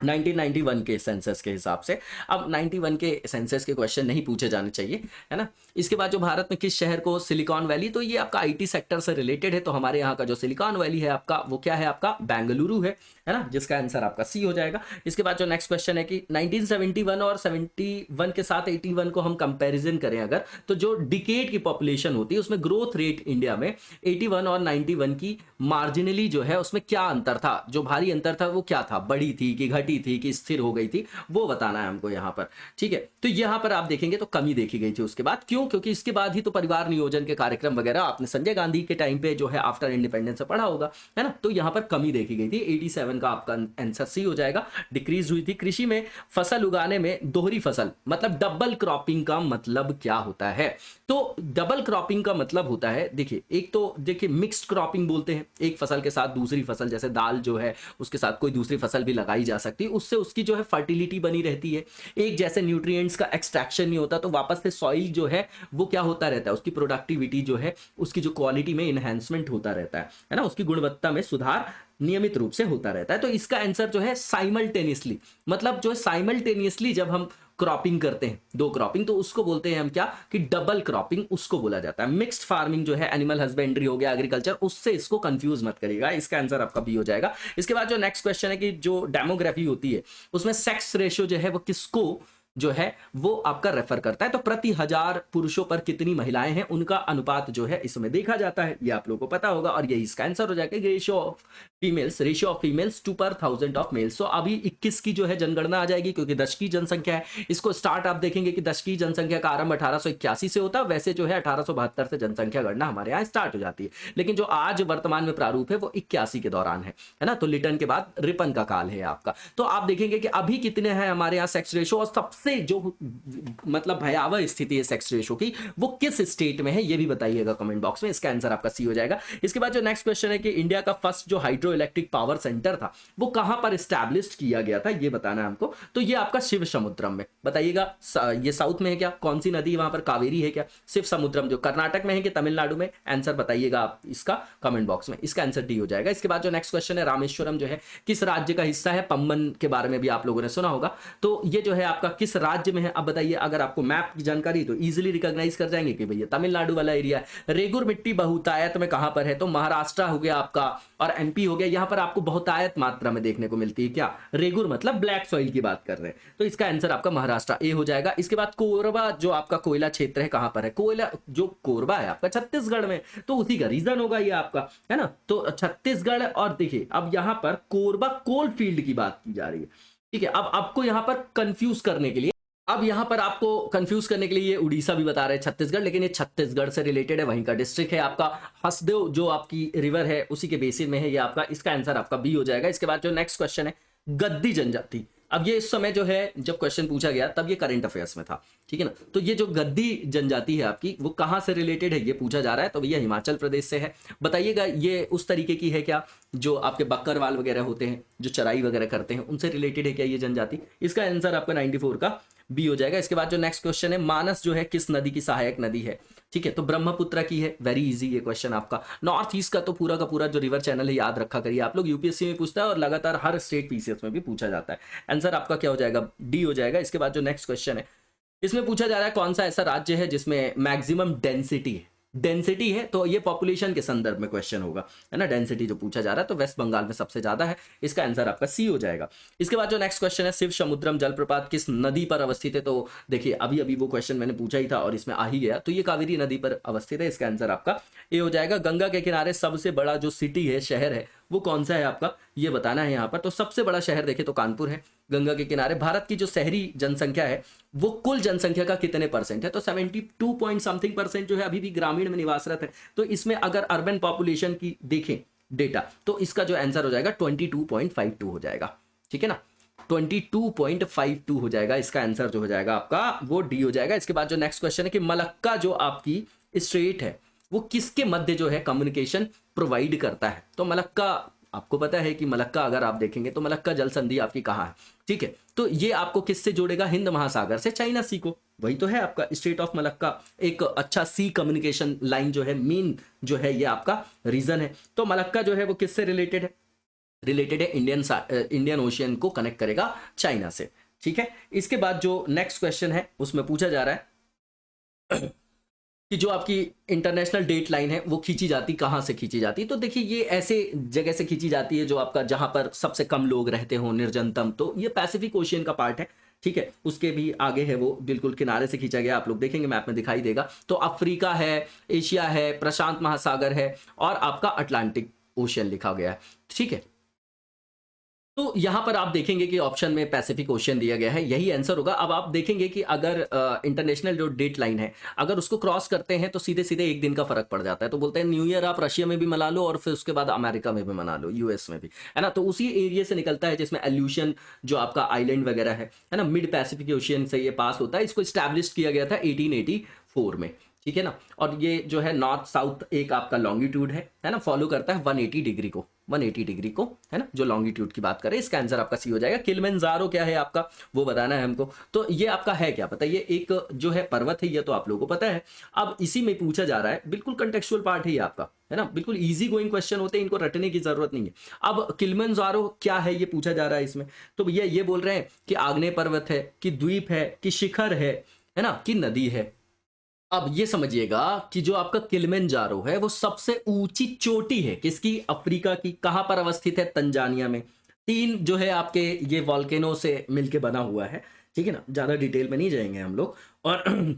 Speaker 3: 1991 के सेंसस के हिसाब से। अब 91 के सेंसस के क्वेश्चन नहीं पूछे जाने चाहिए, है ना। इसके बाद जो भारत में किस शहर को सिलिकॉन वैली, तो ये आपका आईटी सेक्टर से रिलेटेड है, तो हमारे यहाँ का जो सिलिकॉन वैली है आपका वो क्या है, आपका बेंगलुरु है ना, जिसका आंसर आपका सी हो जाएगा। इसके बाद जो नेक्स्ट क्वेश्चन है कि 1971 और 71 के साथ 81 को हम कंपैरिजन करें अगर, तो जो डिकेड की पॉपुलेशन होती है उसमें ग्रोथ रेट इंडिया में 81 और 91 की मार्जिनली जो है उसमें क्या अंतर था, जो भारी अंतर था वो क्या था, बढ़ी थी कि घटी थी कि स्थिर हो गई थी, वो बताना है हमको यहाँ पर, ठीक है। तो यहाँ पर आप देखेंगे तो कमी देखी गई थी उसके बाद, क्यों, क्योंकि इसके बाद ही तो परिवार नियोजन के कार्यक्रम वगैरह आपने संजय गांधी के टाइम पे जो है आफ्टर इंडिपेंडेंस से पढ़ा होगा, है ना। तो यहाँ पर कमी देखी गई थी, 87 का आपका आंसर सी हो जाएगा। डिक्रीज हुई थी। कृषि में फसल उगाने में दोहरी फसल मतलब डबल क्रॉपिंग का मतलब क्या होता है, तो डबल क्रॉपिंग का मतलब होता है, देखिए एक तो देखिए मिक्स्ड क्रॉपिंग बोलते हैं, एक फसल के साथ दूसरी फसल, जैसे दाल जो है उसके साथ कोई दूसरी फसल भी लगाई जा सकती है, उससे उसकी जो है फर्टिलिटी बनी रहती है। एक जैसे न्यूट्रिएंट्स का एक्सट्रैक्शन नहीं होता तो वापस से सॉइल जो है वो क्या होता रहता है, उसकी प्रोडक्टिविटी जो है उसकी जो क्वालिटी में इनहेंसमेंट होता रहता है ना, उसकी गुणवत्ता में सुधार नियमित रूप से होता रहता है। तो इसका आंसर जो है साइमल्टेनियसली, मतलब जो है साइमल्टेनियसली जब हम क्रॉपिंग करते हैं, दो क्रॉपिंग, तो उसको बोलते हैं हम क्या, कि डबल क्रॉपिंग उसको बोला जाता है। मिक्स्ड फार्मिंग जो है एनिमल हस्बेंड्री हो गया, एग्रीकल्चर, उससे इसको कंफ्यूज मत करिएगा, इसका आंसर आपका बी हो जाएगा। इसके बाद जो नेक्स्ट क्वेश्चन है कि जो डेमोग्राफी होती है उसमें सेक्स रेशियो जो है वो किसको जो है वो आपका रेफर करता है, तो प्रति 1000 पुरुषों पर कितनी महिलाएं हैं उनका अनुपात जो है इसमें देखा जाता है, ये आप लोगों को पता होगा, और यही इसका आंसर हो जाएगा, रेशियो ऑफ फीमेल्स टू पर 1000 ऑफ मेल्स। तो अभी 21 की जो है जनगणना आ जाएगी, क्योंकि दशक की जनसंख्या है। इसको स्टार्ट आप देखेंगे कि दशक की जनसंख्या का आरंभ 1881 से होता है, वैसे जो है 1872 से जनसंख्या गणना हमारे यहाँ स्टार्ट हो जाती है, लेकिन जो आज वर्तमान में प्रारूप है वो 81 के दौरान है ना। तो लिटन के बाद रिपन का काल है आपका। तो आप देखेंगे कि अभी कितने हैं हमारे यहाँ सेक्स रेशियो, और सबसे जो मतलब भयावह स्थिति है सेक्स रेशियो की वो किस स्टेट में है ये भी बताइएगा कमेंट बॉक्स में, इसका आंसर आपका सी हो जाएगा। इसके बाद जो नेक्स्ट क्वेश्चन है कि इंडिया का फर्स्ट जो हाइड्रो इलेक्ट्रिक पावर सेंटर था वो कहां पर एस्टैब्लिश किया गया था, ये बताना है हमको। तो ये आपका शिव समुद्रम में, बताइएगा ये साउथ में है क्या, कौन सी नदी वहां पर, कावेरी है क्या, शिव समुद्रम जो कर्नाटक में है कि तमिलनाडु में, आंसर बताइएगा आप इसका कमेंट बॉक्स में, इसका आंसर डी हो जाएगा। इसके बाद जो नेक्स्ट क्वेश्चन है रामेश्वरम जो है किस राज्य का हिस्सा है, पम्बन के बारे में भी आप लोगों ने सुना होगा, तो ये जो है आपका किस राज्य में है। अब बताइए, अगर आपको मैप की जानकारी तो इजीली रिकॉग्नाइज कर जाएंगे कि भैया तमिलनाडु वाला एरिया है। रेगुर मिट्टी बहुतायत में कहां पर है, तो महाराष्ट्र हो गया आपका और एमपी हो गया, यहां पर आपको बहुतायत मात्रा में देखने को मिलती है क्या, रेगुर मतलब ब्लैक सॉइल की बात कर रहे हैं, तो इसका आंसर आपका महाराष्ट्र ए हो जाएगा। इसके बाद कोरबा जो आपका कोयला क्षेत्र है कहां पर है, कोयला जो कोरबा है आपका छत्तीसगढ़ में, तो उसी का रीजन होगा ये आपका, है ना। तो छत्तीसगढ़, और देखिए अब यहां पर कोरबा कोल फील्ड की बात की जा रही है, ठीक है। अब आपको यहां पर कंफ्यूज करने के लिए, अब यहां पर आपको कंफ्यूज करने के लिए ये उड़ीसा भी बता रहे हैं छत्तीसगढ़, लेकिन ये छत्तीसगढ़ से रिलेटेड है, वहीं का डिस्ट्रिक्ट है आपका। हसदेव जो आपकी रिवर है उसी के बेसिन में है ये आपका, इसका आंसर आपका बी हो जाएगा। इसके बाद जो नेक्स्ट क्वेश्चन है गद्दी जनजाति, अब ये इस समय जो है जब क्वेश्चन पूछा गया तब ये करंट अफेयर्स में था, ठीक है ना। तो ये जो गद्दी जनजाति है आपकी वो कहां से रिलेटेड है ये पूछा जा रहा है, तो भैया हिमाचल प्रदेश से है। बताइएगा ये उस तरीके की है क्या, जो आपके बकरवाल वगैरह होते हैं जो चराई वगैरह करते हैं उनसे रिलेटेड है क्या ये जनजाति, इसका आंसर आपका 94 का बी हो जाएगा। इसके बाद जो नेक्स्ट क्वेश्चन है मानस जो है किस नदी की सहायक नदी है, ठीक है, तो ब्रह्मपुत्र की है। वेरी इजी ये क्वेश्चन आपका। नॉर्थ ईस्ट का तो पूरा का पूरा जो रिवर चैनल है याद रखा करिए आप लोग, यूपीएससी में पूछता है और लगातार हर स्टेट पीसीएस में भी पूछा जाता है। आंसर आपका क्या हो जाएगा, डी हो जाएगा। इसके बाद जो नेक्स्ट क्वेश्चन है इसमें पूछा जा रहा है कौन सा ऐसा राज्य है जिसमें मैक्सिमम डेंसिटी है, डेंसिटी है तो ये पॉपुलेशन के संदर्भ में क्वेश्चन होगा, है ना। डेंसिटी जो पूछा जा रहा है तो वेस्ट बंगाल में सबसे ज्यादा है, इसका आंसर आपका सी हो जाएगा। इसके बाद जो नेक्स्ट क्वेश्चन है शिव समुद्रम जलप्रपात किस नदी पर अवस्थित है, तो देखिए अभी अभी वो क्वेश्चन मैंने पूछा ही था और इसमें आ ही गया, तो ये कावेरी नदी पर अवस्थित है, इसका आंसर आपका ए हो जाएगा। गंगा के किनारे सबसे बड़ा जो सिटी है, शहर है, वो कौन सा है आपका, ये बताना है यहाँ पर। तो सबसे बड़ा शहर देखे तो कानपुर है, गंगा के किनारे। भारत की जो शहरी जनसंख्या है वो कुल जनसंख्या का कितने परसेंट है, तो 72 पॉइंट समथिंग परसेंट जो है अभी भी ग्रामीण में निवासरत है। तो इसमें अगर अर्बन पॉपुलेशन की देखें डेटा तो इसका जो आंसर हो जाएगा 22.52 हो जाएगा, ठीक है ना, 22.52 हो जाएगा, इसका आंसर जो हो जाएगा आपका वो डी हो जाएगा। इसके बाद जो नेक्स्ट क्वेश्चन है कि मलक्का जो आपकी स्ट्रेट है वो किसके मध्य जो है कम्युनिकेशन प्रोवाइड करता है, तो मलक्का आपको पता है कि मलक्का अगर आप देखेंगे तो मलक्का जल संधि आपकी कहाँ है, ठीक है। तो ये आपको किससे जोड़ेगा, हिंद महासागर से चाइना सी को, वही तो है आपका स्ट्रेट ऑफ मलक्का, एक अच्छा सी कम्युनिकेशन लाइन जो है, मेन जो है ये आपका रीजन है। तो मलक्का जो है वो किससे रिलेटेड है, रिलेटेड है इंडियन ओशियन को कनेक्ट करेगा चाइना से, ठीक है। इसके बाद जो नेक्स्ट क्वेश्चन है उसमें पूछा जा रहा है कि जो आपकी इंटरनेशनल डेट लाइन है वो खींची जाती, कहाँ से खींची जाती, तो देखिए ये ऐसे जगह से खींची जाती है जो आपका जहां पर सबसे कम लोग रहते हो, निर्जनतम, तो ये पैसिफिक ओशियन का पार्ट है, ठीक है। उसके भी आगे है वो बिल्कुल किनारे से खींचा गया, आप लोग देखेंगे मैप में दिखाई देगा। तो अफ्रीका है, एशिया है, प्रशांत महासागर है और आपका अटलांटिक ओशियन लिखा गया है, ठीक है। तो यहां पर आप देखेंगे कि ऑप्शन में पैसिफिक ओशियन दिया गया है, यही आंसर होगा। अब आप देखेंगे कि अगर इंटरनेशनल जो डेट लाइन है अगर उसको क्रॉस करते हैं तो सीधे सीधे एक दिन का फर्क पड़ जाता है। तो बोलते हैं न्यू ईयर आप रशिया में भी मना लो और फिर उसके बाद अमेरिका में भी मना लो, यूएस में भी, है ना। तो उसी एरिया से निकलता है जिसमें एल्यूशन जो आपका आइलैंड वगैरह है ना, मिड पैसिफिक ओशियन से ये पास होता है। इसको स्टैब्लिश किया गया था 1884 में, ठीक है ना। और ये जो है नॉर्थ साउथ एक आपका लॉन्गिट्यूड है ना, फॉलो करता है 180 डिग्री को, 180 डिग्री को, है ना, जो लॉन्गिट्यूड की बात करें। इसका आंसर आपका सी हो जाएगा। किलिमंजारो क्या है आपका, वो बताना है हमको। तो ये आपका है क्या पता, ये एक जो है पर्वत है, ये तो आप लोगों को पता है। अब इसी में पूछा जा रहा है, बिल्कुल कंटेक्चुअल पार्ट है ये आपका, है ना, बिल्कुल इजी गोइंग क्वेश्चन होते हैं, इनको रटने की जरूरत नहीं है। अब किलिमंजारो क्या है ये पूछा जा रहा है इसमें, तो भैया ये बोल रहे हैं कि आग्नेय पर्वत है, कि द्वीप है, कि शिखर है ना, कि नदी है। अब ये समझिएगा कि जो आपका किलिमंजारो है वो सबसे ऊंची चोटी है किसकी, अफ्रीका की। कहां पर अवस्थित है, तंजानिया में। 3 जो है आपके ये वॉल्केनो से मिलके बना हुआ है, ठीक है ना, ज्यादा डिटेल में नहीं जाएंगे हम लोग। और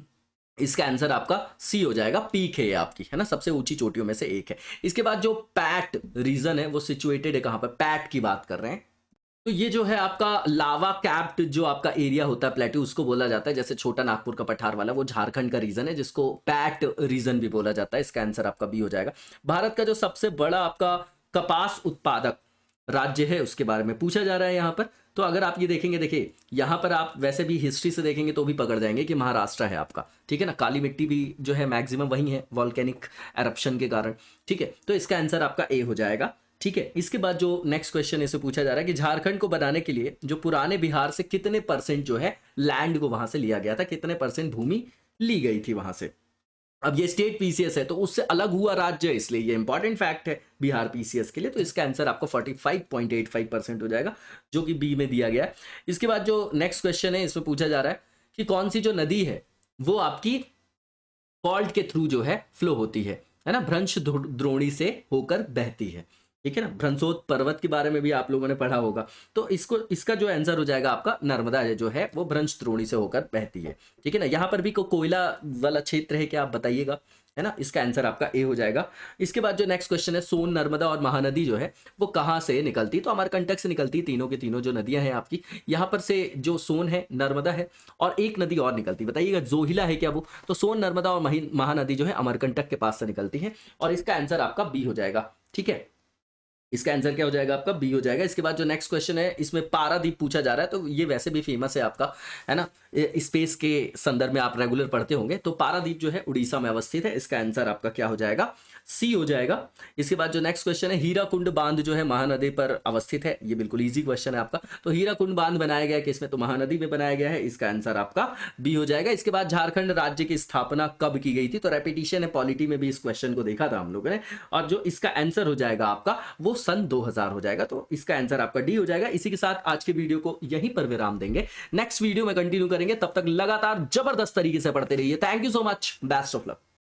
Speaker 3: इसका आंसर आपका सी हो जाएगा, पीक है ये आपकी, है ना, सबसे ऊंची चोटियों में से एक है। इसके बाद जो पैट रीजन है वो सिचुएटेड है कहां पर, पैट की बात कर रहे हैं। तो ये जो है आपका लावा कैप्ड जो आपका एरिया होता है प्लेट्यू, उसको बोला जाता है, जैसे छोटा नागपुर का पठार वाला, वो झारखंड का रीजन है जिसको पैट रीजन भी बोला जाता है। इसका आंसर आपका बी हो जाएगा। भारत का जो सबसे बड़ा आपका कपास उत्पादक राज्य है उसके बारे में पूछा जा रहा है यहाँ पर। तो अगर आप ये देखेंगे, देखिए यहाँ पर आप वैसे भी हिस्ट्री से देखेंगे तो भी पकड़ जाएंगे कि महाराष्ट्र है आपका, ठीक है ना। काली मिट्टी भी जो है मैक्सिमम वही है वॉल्केनिक एरप्शन के कारण, ठीक है। तो इसका आंसर आपका ए हो जाएगा, ठीक है। इसके बाद जो नेक्स्ट क्वेश्चन इसे पूछा जा रहा है कि झारखंड को बनाने के लिए जो पुराने बिहार से कितने % जो है लैंड को वहां से लिया गया था, कितने % भूमि ली गई थी वहां से। अब ये स्टेट पीसीएस है तो उससे अलग हुआ राज्य है, इसलिए ये इंपॉर्टेंट फैक्ट है बिहार पीसीएस के लिए। तो इसका आंसर आपको 45.85% हो जाएगा, जो कि बी में दिया गया है। इसके बाद जो नेक्स्ट क्वेश्चन है इसमें पूछा जा रहा है कि कौन सी जो नदी है वो आपकी फॉल्ट के थ्रू जो है फ्लो होती है ना, भ्रंश द्रोणी से होकर बहती है, ठीक है ना। भ्रंशोत पर्वत के बारे में भी आप लोगों ने पढ़ा होगा। तो इसका जो आंसर हो जाएगा आपका नर्मदा जो है वो भ्रंश द्रोणी से होकर बहती है, ठीक है ना। यहाँ पर भी कोयला वाला क्षेत्र है क्या, आप बताइएगा, है ना। इसका आंसर आपका ए हो जाएगा। इसके बाद जो नेक्स्ट क्वेश्चन है, सोन, नर्मदा और महानदी जो है वो कहाँ से निकलती, तो अमरकंटक से निकलती है। तीनों की तीनों जो नदियां हैं आपकी, यहाँ पर से जो सोन है, नर्मदा है और एक नदी और निकलती, बताइएगा जोहिला है क्या वो। तो सोन, नर्मदा और महानदी जो है अमरकंटक के पास से निकलती है और इसका आंसर आपका बी हो जाएगा, ठीक है। इसका आंसर क्या हो जाएगा आपका, बी हो जाएगा। इसके बाद जो नेक्स्ट क्वेश्चन है इसमें पारादीप पूछा जा रहा है, तो ये वैसे भी फेमस है आपका, है ना, स्पेस के संदर्भ में आप रेगुलर पढ़ते होंगे। तो पारादीप जो है उड़ीसा में अवस्थित है, इसका आंसर आपका क्या हो जाएगा, सी हो जाएगा। इसके बाद जो नेक्स्ट क्वेश्चन है, हीराकुंड बांध जो है महानदी पर अवस्थित है, ये बिल्कुल इजी क्वेश्चन है आपका। तो हीराकुंड बांध बनाया गया है किसमें, तो महानदी में बनाया गया है, इसका आंसर आपका बी हो जाएगा। इसके बाद झारखंड राज्य की स्थापना कब की गई थी, तो रेपिटेशन है, पॉलिटी में भी इस क्वेश्चन को देखा था हम लोगों ने, और जो इसका आंसर हो जाएगा आपका वो सन 2000 हो जाएगा। तो इसका आंसर आपका डी हो जाएगा। इसी के साथ आज के वीडियो को यहीं पर विराम देंगे, नेक्स्ट वीडियो में कंटिन्यू करेंगे। तब तक लगातार जबरदस्त तरीके से पढ़ते रहिए। Thank you so much, best of luck.